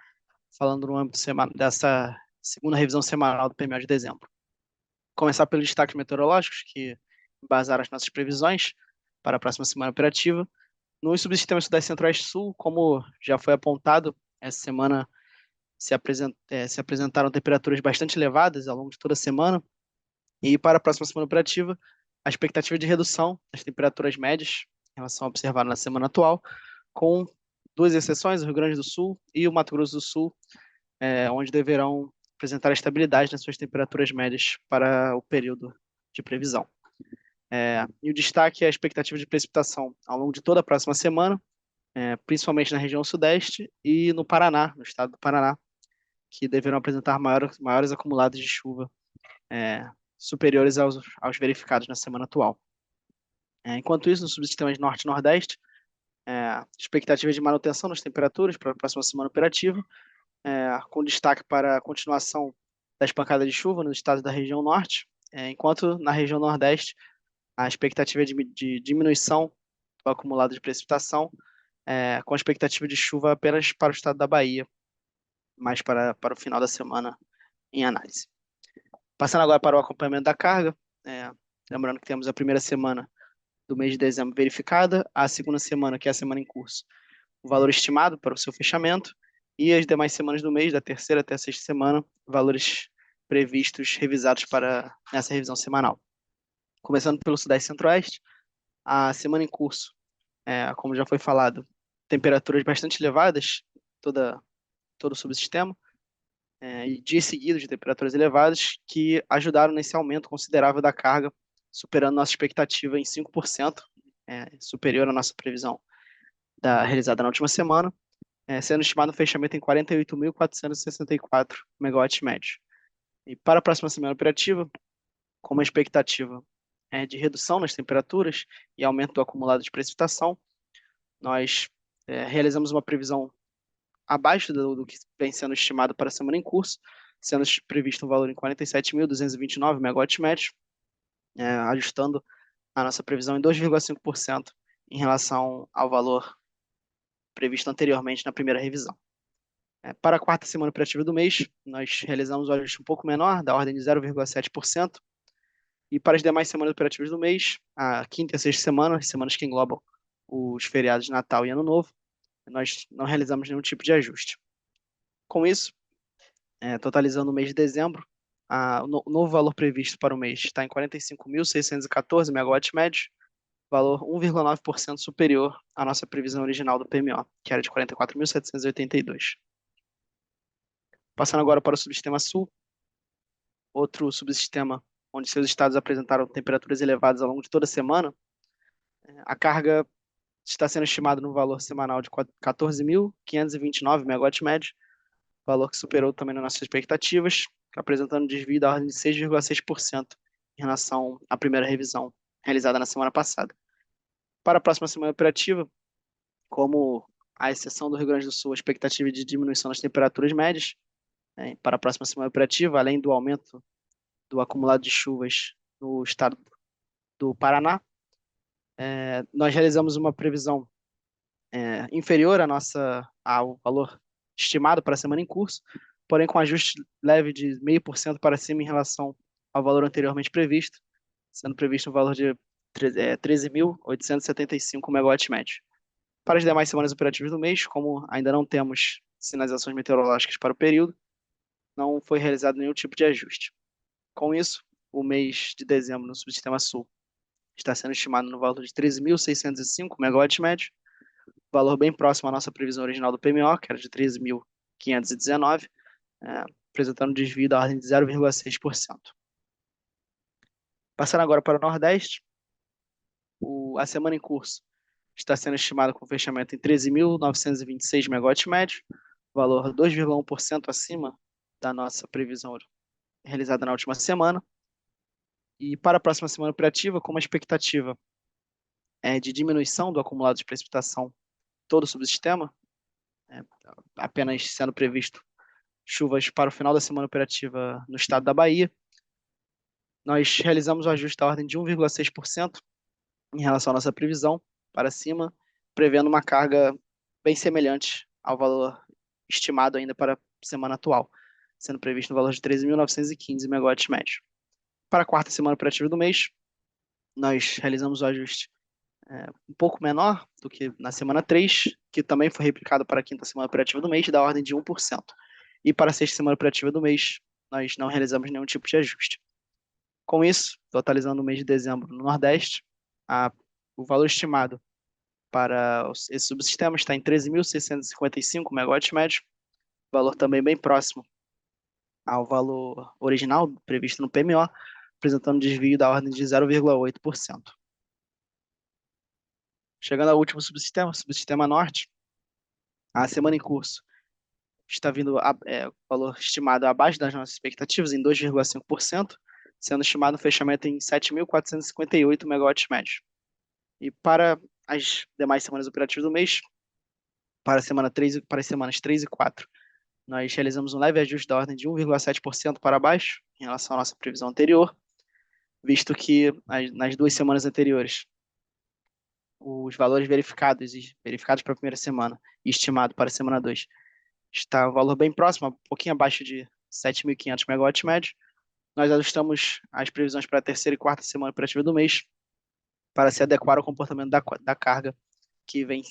falando no âmbito dessa segunda revisão semanal do PMO de dezembro. Começar pelos destaques meteorológicos, que embasaram as nossas previsões para a próxima semana operativa. Nos subsistemas Sudeste, Centro-Oeste e Sul, como já foi apontado, essa semana se apresentaram temperaturas bastante elevadas ao longo de toda a semana. E para a próxima semana operativa, a expectativa de redução das temperaturas médias em relação ao observado na semana atual, com duas exceções, o Rio Grande do Sul e o Mato Grosso do Sul, onde deverão apresentar estabilidade nas suas temperaturas médias para o período de previsão. E o destaque é a expectativa de precipitação ao longo de toda a próxima semana, principalmente na região sudeste e no Paraná, no estado do Paraná, que deverão apresentar maiores acumulados de chuva superiores aos verificados na semana atual. Enquanto isso, nos subsistemas Norte e Nordeste, expectativa de manutenção das temperaturas para a próxima semana operativa, com destaque para a continuação das pancadas de chuva nos estados da região Norte, enquanto na região Nordeste a expectativa é de diminuição do acumulado de precipitação, com a expectativa de chuva apenas para o estado da Bahia, mais para o final da semana em análise. Passando agora para o acompanhamento da carga, lembrando que temos a primeira semana do mês de dezembro verificada, a segunda semana, que é a semana em curso, o valor estimado para o seu fechamento, e as demais semanas do mês, da terceira até a sexta semana, valores previstos, revisados para nessa revisão semanal. Começando pelo Sudeste e Centro-Oeste, a semana em curso, como já foi falado, temperaturas bastante elevadas, todo o subsistema, e dias seguidos de temperaturas elevadas que ajudaram nesse aumento considerável da carga, superando nossa expectativa em 5%, superior à nossa previsão realizada na última semana, sendo estimado o fechamento em 48.464 megawatts médios. E para a próxima semana operativa, com uma expectativa de redução nas temperaturas e aumento do acumulado de precipitação, nós realizamos uma previsão abaixo do que vem sendo estimado para a semana em curso, sendo previsto um valor em 47.229 megawatts médios, ajustando a nossa previsão em 2,5% em relação ao valor previsto anteriormente na primeira revisão. Para a quarta semana operativa do mês, nós realizamos um ajuste um pouco menor, da ordem de 0,7%, e para as demais semanas operativas do mês, a quinta e a sexta semana, as semanas que englobam os feriados de Natal e Ano Novo, nós não realizamos nenhum tipo de ajuste. Com isso, totalizando o mês de dezembro, o novo valor previsto para o mês está em 45.614 megawatts médios, valor 1,9% superior à nossa previsão original do PMO, que era de 44.782. Passando agora para o subsistema Sul, outro subsistema onde seus estados apresentaram temperaturas elevadas ao longo de toda a semana, a carga está sendo estimada no valor semanal de 14.529 megawatts médios, valor que superou também nas nossas expectativas, apresentando desvio da ordem de 6,6% em relação à primeira revisão realizada na semana passada. Para a próxima semana operativa, como a exceção do Rio Grande do Sul, a expectativa de diminuição das temperaturas médias, para a próxima semana operativa, além do aumento do acumulado de chuvas no estado do Paraná, nós realizamos uma previsão inferior ao valor estimado para a semana em curso, porém com ajuste leve de 0,5% para cima em relação ao valor anteriormente previsto, sendo previsto um valor de 13.875 megawatts médios. Para as demais semanas operativas do mês, como ainda não temos sinalizações meteorológicas para o período, não foi realizado nenhum tipo de ajuste. Com isso, o mês de dezembro no Subsistema Sul está sendo estimado no valor de 13.605 megawatts médios, valor bem próximo à nossa previsão original do PMO, que era de 13.519, apresentando desvio da ordem de 0,6%. Passando agora para o Nordeste, a semana em curso está sendo estimada com fechamento em 13.926 megawatts médios, valor 2,1% acima da nossa previsão realizada na última semana. E para a próxima semana operativa, com uma expectativa de diminuição do acumulado de precipitação em todo o subsistema, apenas sendo previsto chuvas para o final da semana operativa no estado da Bahia, nós realizamos o ajuste da ordem de 1,6% em relação à nossa previsão para cima, prevendo uma carga bem semelhante ao valor estimado ainda para a semana atual, sendo previsto no valor de 13.915 megawatts médio. Para a quarta semana operativa do mês, nós realizamos o ajuste um pouco menor do que na semana 3, que também foi replicado para a quinta semana operativa do mês, da ordem de 1%. E para a sexta semana operativa do mês, nós não realizamos nenhum tipo de ajuste. Com isso, totalizando o mês de dezembro no Nordeste, o valor estimado para esse subsistema está em 13.655 megawatts médio, valor também bem próximo ao valor original previsto no PMO, apresentando desvio da ordem de 0,8%. Chegando ao último subsistema, subsistema norte, a semana em curso está vindo valor estimado abaixo das nossas expectativas, em 2,5%, sendo estimado um fechamento em 7.458 megawatts médio. E para as demais semanas operativas do mês, para as semanas 3 e 4, nós realizamos um leve ajuste da ordem de 1,7% para baixo, em relação à nossa previsão anterior, visto que nas 2 semanas anteriores, os valores verificados para a primeira semana e estimado para a semana 2, está um valor bem próximo, um pouquinho abaixo de 7.500 megawatts médio. Nós ajustamos as previsões para a terceira e quarta semana operativa do mês para se adequar ao comportamento da carga que vem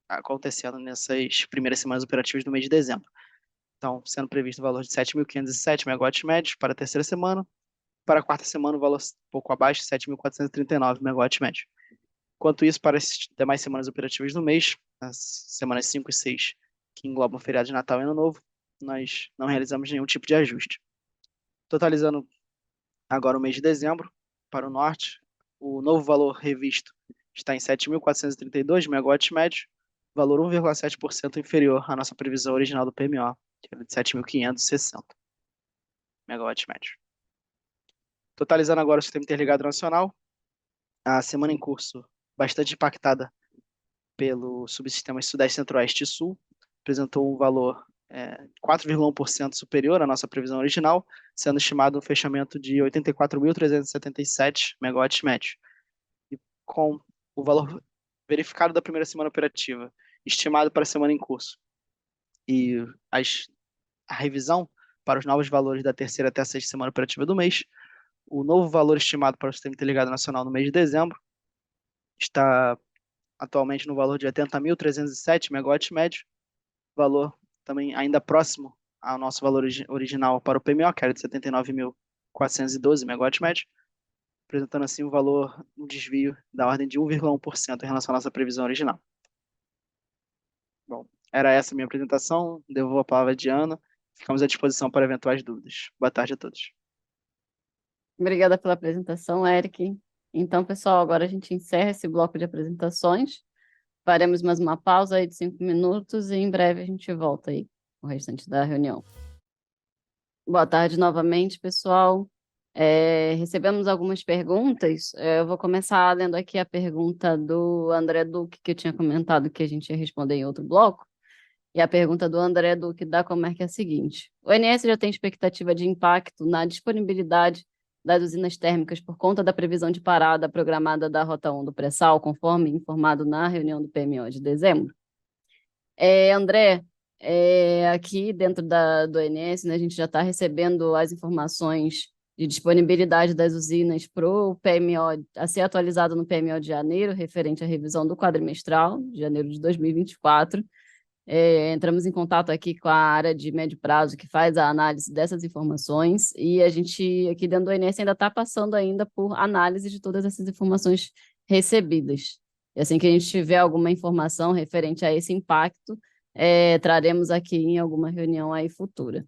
acontecendo nessas primeiras semanas operativas do mês de dezembro. Então, sendo previsto o valor de 7.507 megawatts médios para a terceira semana, para a quarta semana o valor um pouco abaixo, 7.439 megawatts médios. Enquanto isso, para as demais semanas operativas do mês, as semanas 5 e 6, que englobam feriado de Natal e Ano Novo, nós não realizamos nenhum tipo de ajuste. Totalizando agora o mês de dezembro, para o norte, o novo valor revisto está em 7.432 megawatts médio, valor 1,7% inferior à nossa previsão original do PMO, que era de 7.560 megawatts médio. Totalizando agora o Sistema Interligado Nacional, a semana em curso bastante impactada pelo subsistema Sudeste, Centro-Oeste e Sul, apresentou um valor 4,1% superior à nossa previsão original, sendo estimado um fechamento de 84.377 megawatts médio. E com o valor verificado da primeira semana operativa, estimado para a semana em curso, e a revisão para os novos valores da terceira até a sexta semana operativa do mês, o novo valor estimado para o Sistema Interligado Nacional no mês de dezembro está atualmente no valor de 80.307 megawatts médio, valor também ainda próximo ao nosso valor original para o PMO, que era de 79.412 megawatts médio, apresentando assim um desvio da ordem de 1,1% em relação à nossa previsão original. Bom, era essa a minha apresentação, devolvo a palavra a Diana, ficamos à disposição para eventuais dúvidas. Boa tarde a todos. Obrigada pela apresentação, Eric. Então, pessoal, agora a gente encerra esse bloco de apresentações. Faremos mais uma pausa aí de 5 minutos e em breve a gente volta aí com o restante da reunião. Boa tarde novamente, pessoal. Recebemos algumas perguntas. Eu vou começar lendo aqui a pergunta do André Duque, que eu tinha comentado que a gente ia responder em outro bloco. E a pergunta do André Duque da Comerc é a seguinte: o INS já tem expectativa de impacto na disponibilidade das usinas térmicas por conta da previsão de parada programada da Rota 1 do pré-sal, conforme informado na reunião do PMO de dezembro? André, aqui dentro do INS, né, a gente já está recebendo as informações de disponibilidade das usinas para o PMO, a ser atualizado no PMO de janeiro, referente à revisão do quadrimestral, de janeiro de 2024. Entramos em contato aqui com a área de médio prazo que faz a análise dessas informações e a gente aqui dentro do INS ainda está passando ainda por análise de todas essas informações recebidas. E assim que a gente tiver alguma informação referente a esse impacto, traremos aqui em alguma reunião aí futura.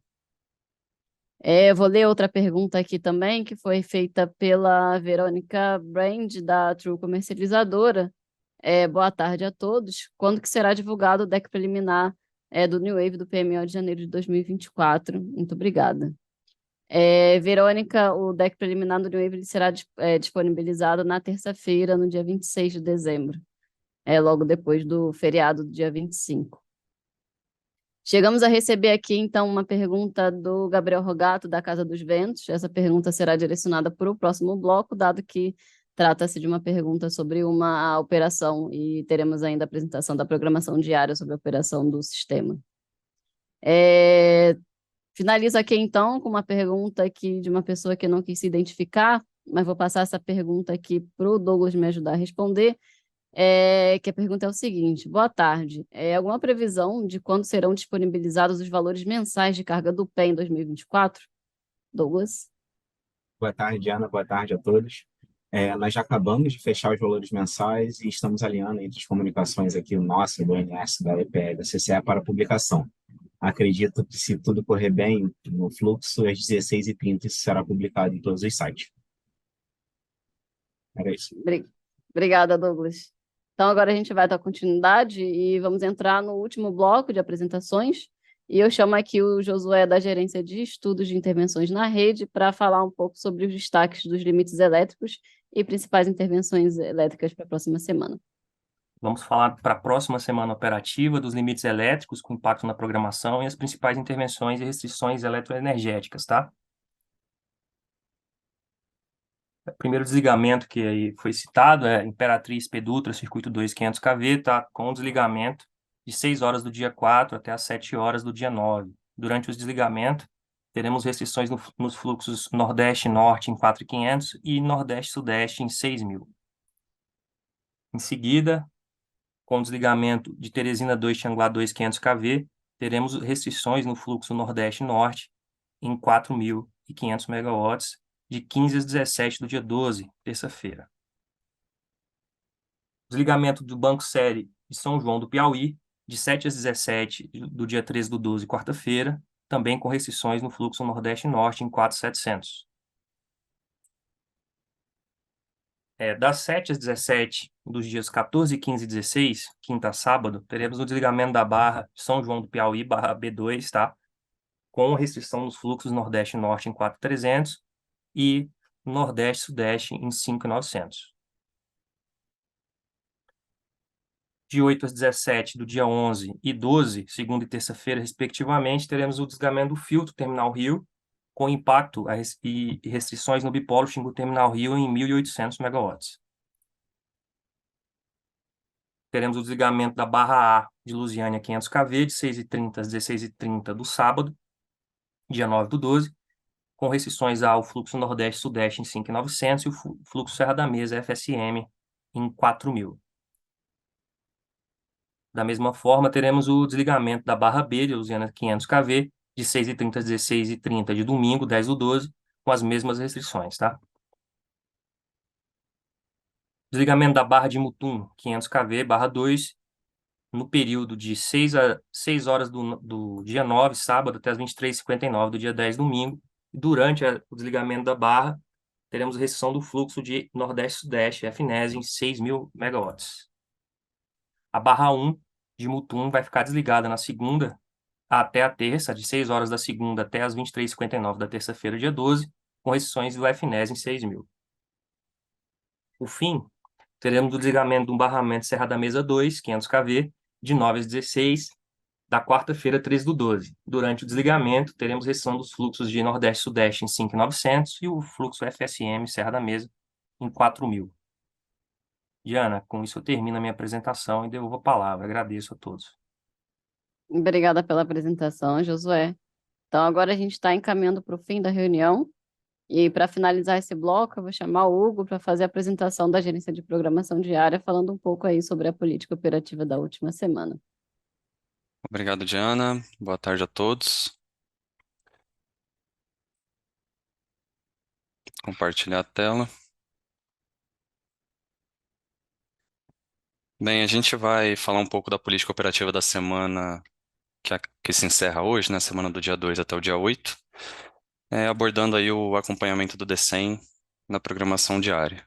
Eu vou ler outra pergunta aqui também, que foi feita pela Verônica Brand, da True Comercializadora. Boa tarde a todos. Quando que será divulgado o deck preliminar do New Wave do PMO de janeiro de 2024? Muito obrigada. Verônica, o deck preliminar do New Wave será disponibilizado na terça-feira, no dia 26 de dezembro, logo depois do feriado do dia 25. Chegamos a receber aqui, então, uma pergunta do Gabriel Rogato, da Casa dos Ventos. Essa pergunta será direcionada para o próximo bloco, dado que trata-se de uma pergunta sobre uma operação e teremos ainda a apresentação da programação diária sobre a operação do sistema. Finalizo aqui, então, com uma pergunta aqui de uma pessoa que não quis se identificar, mas vou passar essa pergunta aqui para o Douglas me ajudar a responder, que a pergunta é o seguinte: boa tarde, alguma previsão de quando serão disponibilizados os valores mensais de carga do pé em 2024? Douglas? Boa tarde, Ana. Boa tarde a todos. Nós já acabamos de fechar os valores mensais e estamos alinhando entre as comunicações aqui, nossa, do ONS, da EPE, da CCE, para publicação. Acredito que, se tudo correr bem no fluxo, às 16h30 isso será publicado em todos os sites. Era isso. Obrigada, Douglas. Então, agora a gente vai dar continuidade e vamos entrar no último bloco de apresentações. E eu chamo aqui o Josué, da Gerência de Estudos de Intervenções na Rede, para falar um pouco sobre os destaques dos limites elétricos e principais intervenções elétricas para a próxima semana. Vamos falar para a próxima semana operativa dos limites elétricos com impacto na programação e as principais intervenções e restrições eletroenergéticas, tá? O primeiro desligamento que aí foi citado é Imperatriz Pedutra, circuito 2500 kV, tá? Com desligamento de 6 horas do dia 4 até as 7 horas do dia 9. Durante o desligamento, teremos restrições nos fluxos Nordeste-Norte em 4.500 e Nordeste-Sudeste em 6.000. Em seguida, com o desligamento de Teresina 2, Tianguá 2, 500 kV, teremos restrições no fluxo Nordeste-Norte em 4.500 megawatts, de 15 às 17 do dia 12, terça-feira. Desligamento do Banco Série de São João do Piauí, de 7 às 17 do dia 13 do 12, quarta-feira, também com restrições no fluxo Nordeste-Norte em 4.700. Das 7 às 17 dos dias 14, 15 e 16, quinta a sábado, teremos o desligamento da barra de São João do Piauí, barra B2, tá? Com restrição nos fluxos Nordeste e Norte em 4.300 e Nordeste e Sudeste em 5.900. De 8 às 17 do dia 11 e 12, segunda e terça-feira, respectivamente, teremos o desligamento do filtro Terminal Rio, com impacto e restrições no bipolo Xingu Terminal Rio em 1.800 megawatts. Teremos o desligamento da barra A de Lusiânia 500 kV, de 6h30 às 16h30 do sábado, dia 9 do 12, com restrições ao fluxo Nordeste-Sudeste em 5.900 e o fluxo Serra da Mesa FSM em 4.000. Da mesma forma, teremos o desligamento da barra B de Lusiânia 500 kV, de 6h30 às 16h30 de domingo, 10 do 12, com as mesmas restrições, tá? Desligamento da barra de Mutum, 500 kV, barra 2, no período de 6 horas do dia 9, sábado, até as 23h59 do dia 10, domingo. Durante o desligamento da barra, teremos restrição do fluxo de Nordeste-Sudeste, FNES, em 6.000 megawatts. A barra 1 de Mutum vai ficar desligada na segunda até a terça, de 6 horas da segunda até as 23h59 da terça-feira, dia 12, com restrições do FNES em 6.000. Por fim, teremos o desligamento do barramento Serra da Mesa 2, 500 kV, de 9 às 16, da quarta-feira, 13 do 12. Durante o desligamento, teremos restrição dos fluxos de Nordeste-Sudeste em 5.900 e o fluxo FSM Serra da Mesa em 4.000. Diana, com isso eu termino a minha apresentação e devolvo a palavra. Agradeço a todos. Obrigada pela apresentação, Josué. Então, agora a gente está encaminhando para o fim da reunião. E para finalizar esse bloco, eu vou chamar o Hugo para fazer a apresentação da Gerência de Programação Diária, falando um pouco aí sobre a política operativa da última semana. Obrigado, Diana. Boa tarde a todos. Compartilhar a tela. Bem, a gente vai falar um pouco da política operativa da semana que se encerra hoje, né? Semana do dia 2 até o dia 8, abordando aí o acompanhamento do DECEM na programação diária.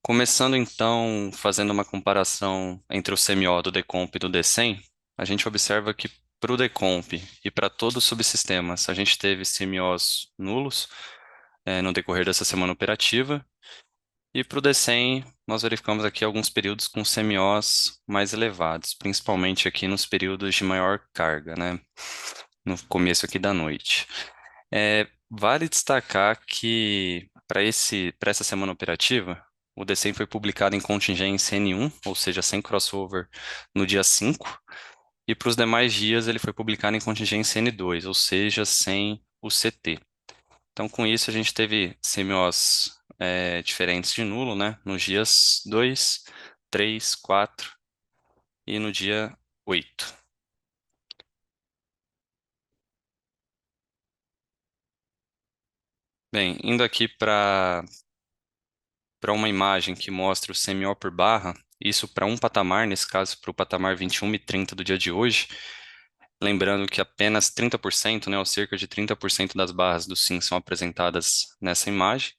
Começando então, fazendo uma comparação entre o CMO do DECOMP e do DECEM, a gente observa que para o Decomp e para todos os subsistemas, a gente teve CMOs nulos no decorrer dessa semana operativa. E para o DCEM, nós verificamos aqui alguns períodos com CMOs mais elevados, principalmente aqui nos períodos de maior carga, né? No começo aqui da noite. Vale destacar que para essa semana operativa, o DCEM foi publicado em contingência N1, ou seja, sem crossover, no dia 5, e para os demais dias ele foi publicado em contingência N2, ou seja, sem o CT. Então, com isso, a gente teve CMOs diferentes de nulo, né? Nos dias 2, 3, 4 e no dia 8. Bem, indo aqui para uma imagem que mostra o CMO por barra, isso para um patamar, nesse caso para o patamar 21 e 30 do dia de hoje, lembrando que apenas 30%, né, ou cerca de 30% das barras do SIM são apresentadas nessa imagem.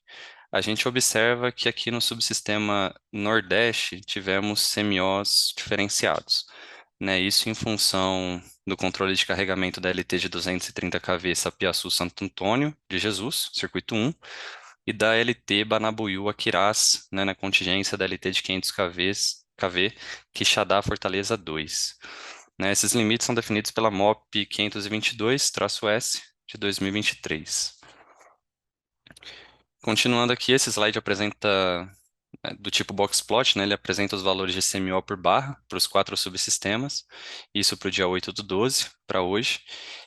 A gente observa que aqui no subsistema Nordeste tivemos CMOs diferenciados, né? Isso em função do controle de carregamento da LT de 230 kV Sapiaçu Santo Antônio de Jesus, circuito 1, e da LT Banabuiú Aquirás, né, na contingência da LT de 500 kV Quixadá Fortaleza 2. Né, esses limites são definidos pela MOP 522-S de 2023. Continuando aqui, esse slide apresenta, do tipo boxplot, né, ele apresenta os valores de CMO por barra para os 4 subsistemas, isso para o dia 8/12, para hoje,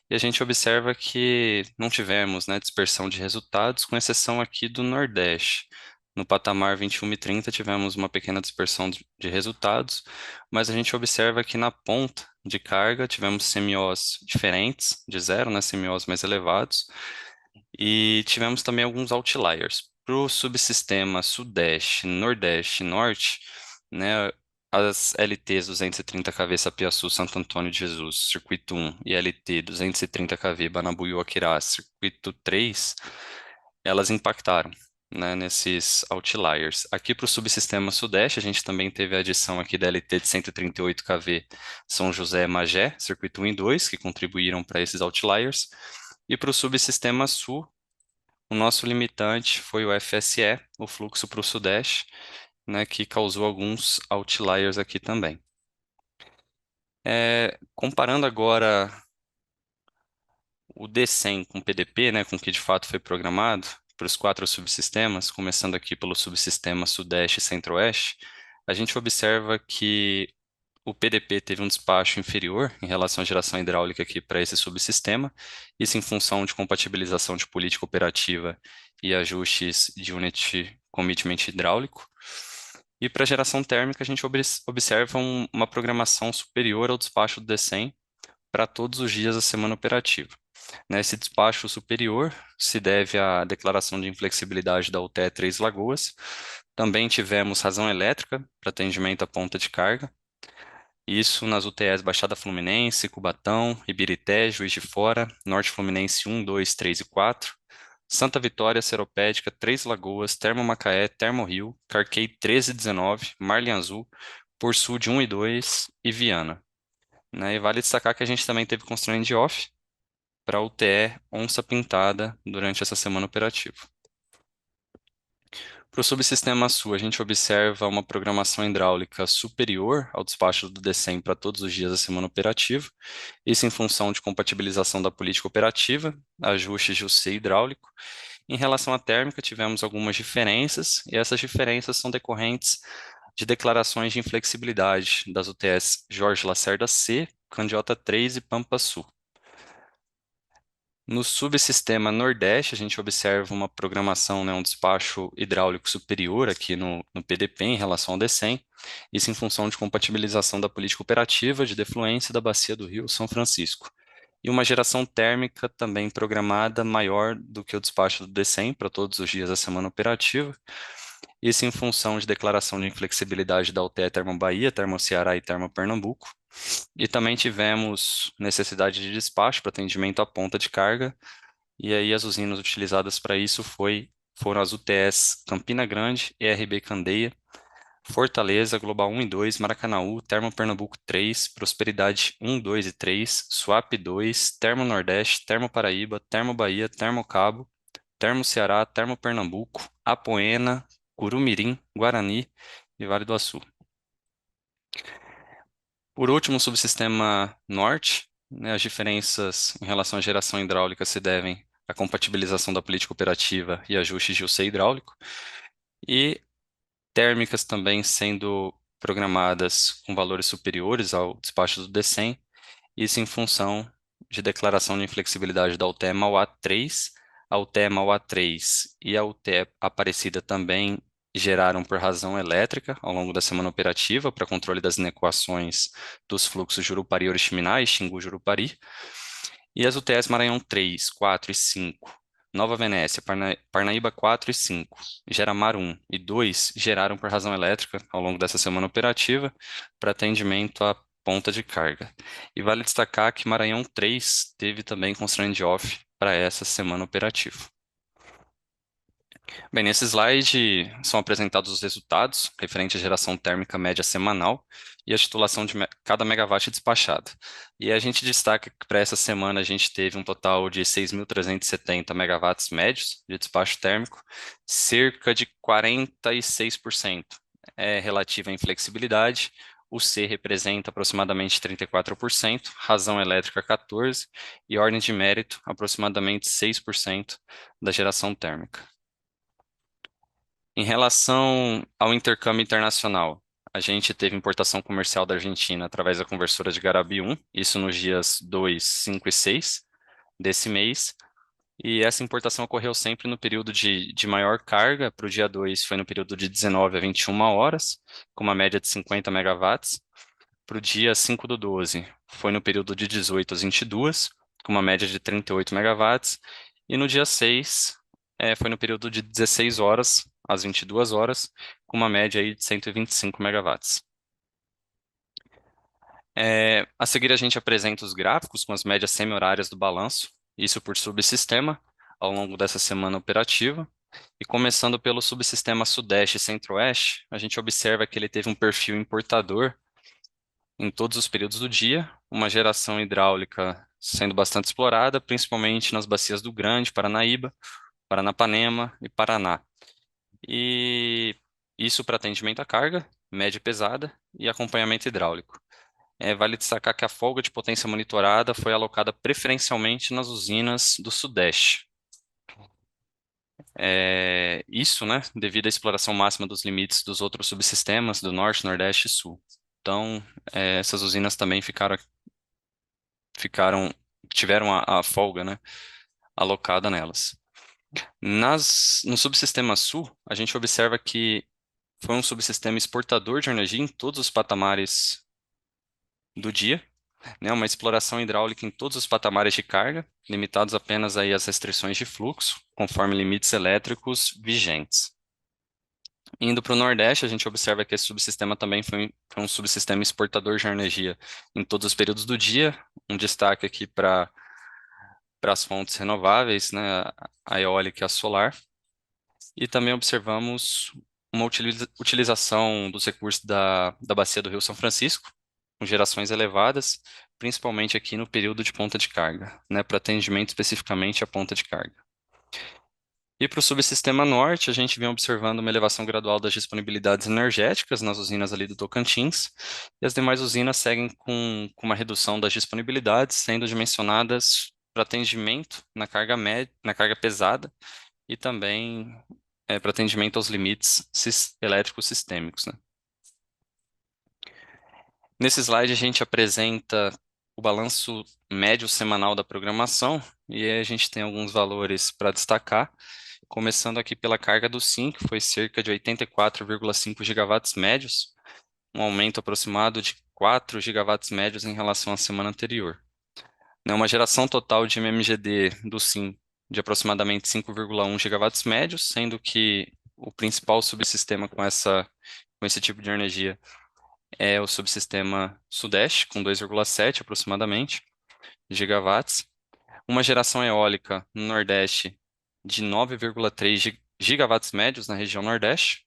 e a gente observa que não tivemos, né, dispersão de resultados, com exceção aqui do Nordeste. No patamar 21 e 30 tivemos uma pequena dispersão de resultados, mas a gente observa que na ponta de carga tivemos CMOs diferentes, de zero, né, CMOs mais elevados, e tivemos também alguns outliers. Para o subsistema Sudeste, Nordeste e Norte, né, as LTs 230 kV Sapiaçu Santo Antônio de Jesus, circuito 1, e LT 230 kV Banabuiú Aquirás, circuito 3, elas impactaram, né, nesses outliers. Aqui para o subsistema Sudeste, a gente também teve a adição aqui da LT de 138 kV São José Magé, circuito 1 e 2, que contribuíram para esses outliers. E para o subsistema Sul, o nosso limitante foi o FSE, o fluxo para o Sudeste, né, que causou alguns outliers aqui também. Comparando agora o D100 com o PDP, né, com o que de fato foi programado, para os 4 subsistemas, começando aqui pelo subsistema Sudeste e Centro-Oeste, a gente observa que o PDP teve um despacho inferior em relação à geração hidráulica aqui para esse subsistema, isso em função de compatibilização de política operativa e ajustes de Unit Commitment hidráulico. E para a geração térmica, a gente observa uma programação superior ao despacho do D100 para todos os dias da semana operativa. Esse despacho superior se deve à declaração de inflexibilidade da UTE Três Lagoas. Também tivemos razão elétrica para atendimento à ponta de carga. Isso nas UTEs Baixada Fluminense, Cubatão, Ibirité, Juiz de Fora, Norte Fluminense 1, 2, 3 e 4, Santa Vitória, Seropédica, Três Lagoas, Termomacaé, Termorrio, Carquei 13 e 19, Marlin Azul, Porçude 1 e 2 e Viana. E vale destacar que a gente também teve constraint de off para a UTE Onça Pintada durante essa semana operativa. Para o subsistema Sul, a gente observa uma programação hidráulica superior ao despacho do D100 para todos os dias da semana operativa, isso em função de compatibilização da política operativa, ajustes de UC hidráulico. Em relação à térmica, tivemos algumas diferenças, e essas diferenças são decorrentes de declarações de inflexibilidade das UTS Jorge Lacerda C, Candiota 3 e Pampa Sul. No subsistema Nordeste, a gente observa uma programação, um despacho hidráulico superior aqui no PDP em relação ao D100, isso em função de compatibilização da política operativa de defluência da bacia do Rio São Francisco. E uma geração térmica também programada maior do que o despacho do D100 para todos os dias da semana operativa, isso em função de declaração de inflexibilidade da UTE Termo Bahia, Termo Ceará e Termo Pernambuco. E também tivemos necessidade de despacho para atendimento à ponta de carga, e aí as usinas utilizadas para isso foram as UTS Campina Grande, ERB Candeia, Fortaleza, Global 1 e 2, Maracanaú, Termopernambuco 3, Prosperidade 1, 2 e 3, Suape 2, Termo Nordeste, Termo Paraíba, Termo Bahia, Termo Cabo, Termo Ceará, Termo Pernambuco, Apoena, Curumirim, Guarani e Vale do Açu. Por último, o subsistema norte, né, as diferenças em relação à geração hidráulica se devem à compatibilização da política operativa e ajustes de UC hidráulico, e térmicas também sendo programadas com valores superiores ao despacho do DECEM, isso em função de declaração de inflexibilidade da UTE Mauá 3, a UTE Mauá 3 e a UTE Aparecida também geraram por razão elétrica ao longo da semana operativa para controle das inequações dos fluxos Jurupari-Oriximiná e Xingu-Jurupari, e as UTEs Maranhão 3, 4 e 5, Nova Venécia, Parnaíba 4 e 5, Geramar 1 e 2 geraram por razão elétrica ao longo dessa semana operativa para atendimento à ponta de carga. E vale destacar que Maranhão 3 teve também constraint off para essa semana operativa. Bem, nesse slide são apresentados os resultados referente à geração térmica média semanal e a titulação de cada megawatt despachado. E a gente destaca que para essa semana a gente teve um total de 6.370 megawatts médios de despacho térmico, cerca de 46% é relativa à inflexibilidade, o C representa aproximadamente 34%, razão elétrica 14% e ordem de mérito aproximadamente 6% da geração térmica. Em relação ao intercâmbio internacional, a gente teve importação comercial da Argentina através da conversora de Garabi 1, isso nos dias 2, 5 e 6 desse mês, e essa importação ocorreu sempre no período de maior carga. Para o dia 2 foi no período de 19 a 21 horas, com uma média de 50 megawatts. Para o dia 5 do 12 foi no período de 18 às 22, com uma média de 38 megawatts, e no dia 6 foi no período de 16 horas às 22 horas, com uma média aí de 125 megawatts. A seguir a gente apresenta os gráficos com as médias semi-horárias do balanço, isso por subsistema, ao longo dessa semana operativa. E começando pelo subsistema Sudeste e Centro-Oeste, a gente observa que ele teve um perfil importador em todos os períodos do dia, uma geração hidráulica sendo bastante explorada, principalmente nas bacias do Grande, Paranaíba, Paranapanema e Paraná. E isso para atendimento à carga, média e pesada, e acompanhamento hidráulico. Vale destacar que a folga de potência monitorada foi alocada preferencialmente nas usinas do Sudeste. Isso, né, devido à exploração máxima dos limites dos outros subsistemas do Norte, Nordeste e Sul. Então, essas usinas também tiveram a folga, né, alocada nelas. No subsistema Sul, a gente observa que foi um subsistema exportador de energia em todos os patamares do dia, né, uma exploração hidráulica em todos os patamares de carga, limitados apenas aí às restrições de fluxo, conforme limites elétricos vigentes. Indo para o Nordeste, a gente observa que esse subsistema também foi um subsistema exportador de energia em todos os períodos do dia, um destaque aqui para as fontes renováveis, né, a eólica e a solar, e também observamos uma utilização dos recursos da bacia do Rio São Francisco, com gerações elevadas, principalmente aqui no período de ponta de carga, né, para atendimento especificamente à ponta de carga. E para o subsistema norte, a gente vem observando uma elevação gradual das disponibilidades energéticas nas usinas ali do Tocantins, e as demais usinas seguem com uma redução das disponibilidades, sendo dimensionadas para atendimento na carga pesada e também para atendimento aos limites elétricos sistêmicos, né? Nesse slide a gente apresenta o balanço médio semanal da programação, e aí a gente tem alguns valores para destacar, começando aqui pela carga do SIM, que foi cerca de 84,5 gigawatts médios, um aumento aproximado de 4 gigawatts médios em relação à semana anterior. Uma geração total de MMGD do SIM de aproximadamente 5,1 gigawatts médios, sendo que o principal subsistema com esse tipo de energia é o subsistema Sudeste, com 2,7 aproximadamente gigawatts. Uma geração eólica no Nordeste de 9,3 gigawatts médios na região Nordeste.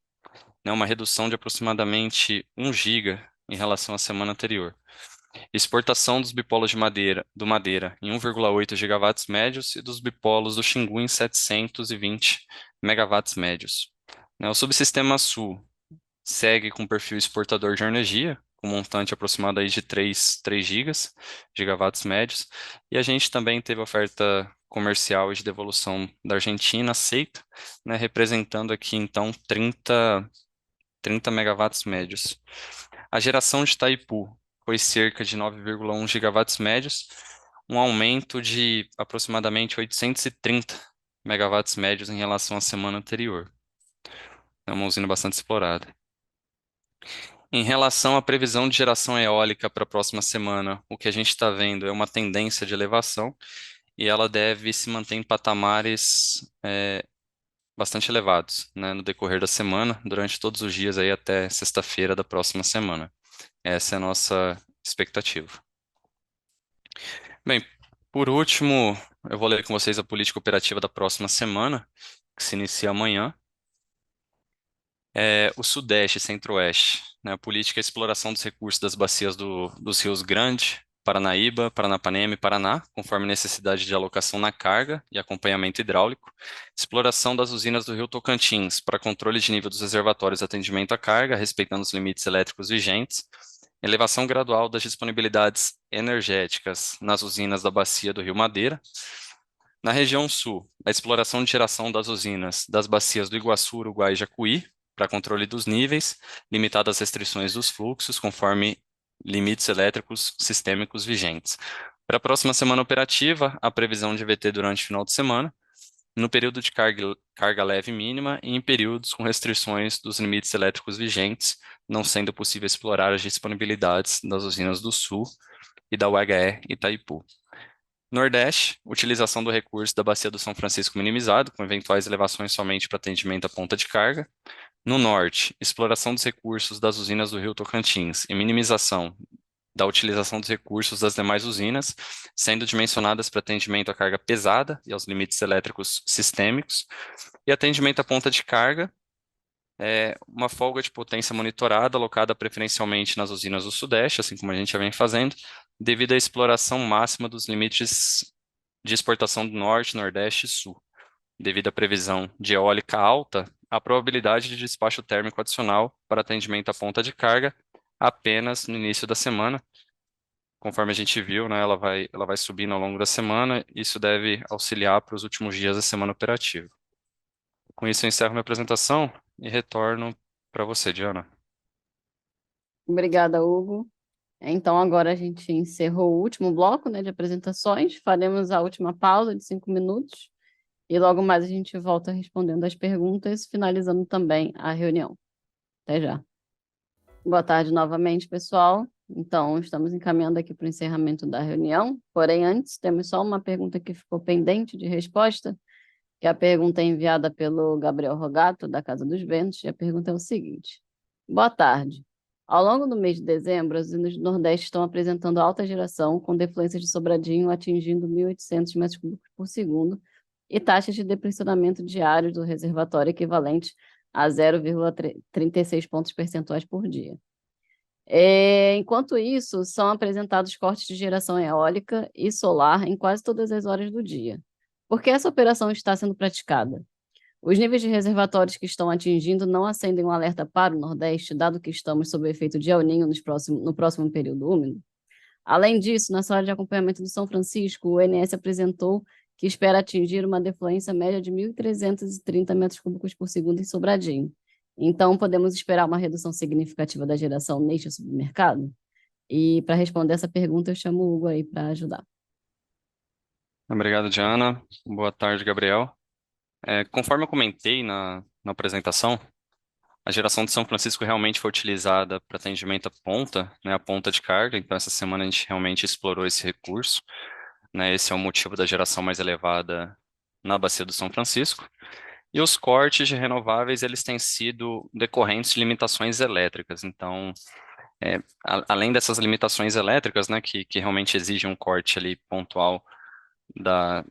né, uma redução de aproximadamente 1 giga em relação à semana anterior. Exportação dos bipolos do Madeira em 1,8 gigawatts médios e dos bipolos do Xingu em 720 megawatts médios. O subsistema Sul segue com perfil exportador de energia, com montante aproximado aí de 3 gigawatts médios, e a gente também teve oferta comercial e de devolução da Argentina aceita, né, representando aqui então 30 megawatts médios. A geração de Itaipu foi cerca de 9,1 gigawatts médios, um aumento de aproximadamente 830 megawatts médios em relação à semana anterior. É uma usina bastante explorada. Em relação à previsão de geração eólica para a próxima semana, o que a gente está vendo é uma tendência de elevação e ela deve se manter em patamares bastante elevados, né, no decorrer da semana, durante todos os dias aí até sexta-feira da próxima semana. Essa é a nossa expectativa. Bem, por último, eu vou ler com vocês a política operativa da próxima semana, que se inicia amanhã. O Sudeste e Centro-Oeste, né, a política é a exploração dos recursos das bacias dos rios Grande, Paranaíba, Paranapanema e Paraná, conforme necessidade de alocação na carga e acompanhamento hidráulico. Exploração das usinas do Rio Tocantins para controle de nível dos reservatórios e atendimento à carga, respeitando os limites elétricos vigentes. Elevação gradual das disponibilidades energéticas nas usinas da bacia do Rio Madeira. Na região sul, a exploração de geração das usinas das bacias do Iguaçu, Uruguai e Jacuí, para controle dos níveis, limitadas as restrições dos fluxos, conforme limites elétricos sistêmicos vigentes. Para a próxima semana operativa, a previsão de VT durante o final de semana, no período de carga leve mínima e em períodos com restrições dos limites elétricos vigentes, não sendo possível explorar as disponibilidades das usinas do Sul e da UHE Itaipu. Nordeste, utilização do recurso da Bacia do São Francisco minimizado, com eventuais elevações somente para atendimento à ponta de carga. No Norte, exploração dos recursos das usinas do Rio Tocantins e minimização da utilização dos recursos das demais usinas, sendo dimensionadas para atendimento à carga pesada e aos limites elétricos sistêmicos, e atendimento à ponta de carga, uma folga de potência monitorada alocada preferencialmente nas usinas do Sudeste, assim como a gente já vem fazendo, devido à exploração máxima dos limites de exportação do Norte, Nordeste e Sul. Devido à previsão de eólica alta, a probabilidade de despacho térmico adicional para atendimento à ponta de carga apenas no início da semana. Conforme a gente viu, né, ela vai subindo ao longo da semana, isso deve auxiliar para os últimos dias da semana operativa. Com isso, eu encerro minha apresentação e retorno para você, Diana. Obrigada, Hugo. Então, agora a gente encerrou o último bloco, né, de apresentações. Faremos a última pausa de 5 minutos e logo mais a gente volta respondendo as perguntas, finalizando também a reunião. Até já. Boa tarde novamente, pessoal. Então, estamos encaminhando aqui para o encerramento da reunião. Porém, antes, temos só uma pergunta que ficou pendente de resposta, que a pergunta é enviada pelo Gabriel Rogato, da Casa dos Ventos, e a pergunta é o seguinte. Boa tarde. Ao longo do mês de dezembro, as usinas do Nordeste estão apresentando alta geração, com defluências de Sobradinho atingindo 1.800 metros cúbicos por segundo e taxas de depressionamento diário do reservatório equivalente a 0,36 pontos percentuais por dia. Enquanto isso, são apresentados cortes de geração eólica e solar em quase todas as horas do dia. Por que essa operação está sendo praticada? Os níveis de reservatórios que estão atingindo não acendem um alerta para o Nordeste, dado que estamos sob o efeito de El Niño no próximo período úmido? Além disso, na sala de acompanhamento do São Francisco, o ONS apresentou que espera atingir uma defluência média de 1.330 metros cúbicos por segundo em Sobradinho. Então, podemos esperar uma redução significativa da geração neste submercado? E para responder essa pergunta, eu chamo o Hugo aí para ajudar. Obrigado, Diana. Boa tarde, Gabriel. Conforme eu comentei na apresentação, a geração de São Francisco realmente foi utilizada para atendimento à ponta, né, a ponta de carga. Então, essa semana a gente realmente explorou esse recurso, né, esse é o motivo da geração mais elevada na bacia do São Francisco. E os cortes de renováveis, eles têm sido decorrentes de limitações elétricas. Então, além dessas limitações elétricas, né, que realmente exigem um corte ali pontual da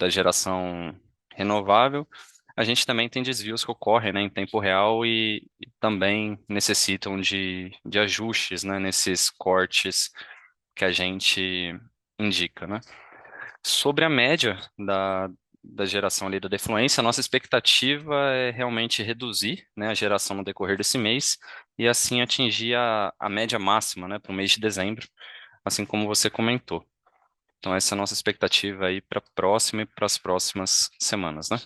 geração renovável, a gente também tem desvios que ocorrem, né, em tempo real e também necessitam de ajustes, né, nesses cortes que a gente indica, né? Sobre a média da geração ali da defluência, a nossa expectativa é realmente reduzir, né, a geração no decorrer desse mês e assim atingir a média máxima, né, para o mês de dezembro, assim como você comentou. Então essa é a nossa expectativa aí para a próxima e para as próximas semanas, né?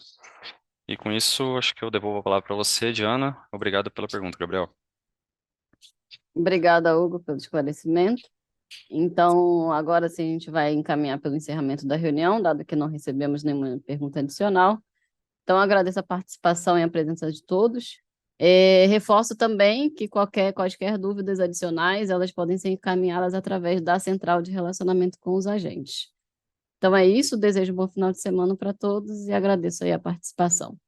E com isso, acho que eu devolvo a palavra para você, Diana. Obrigado pela pergunta, Gabriel. Obrigada, Hugo, pelo esclarecimento. Então, agora sim, a gente vai encaminhar pelo encerramento da reunião, dado que não recebemos nenhuma pergunta adicional. Então, agradeço a participação e a presença de todos. Reforço também que quaisquer dúvidas adicionais, elas podem ser encaminhadas através da central de relacionamento com os agentes. Então, é isso. Desejo um bom final de semana para todos e agradeço aí a participação.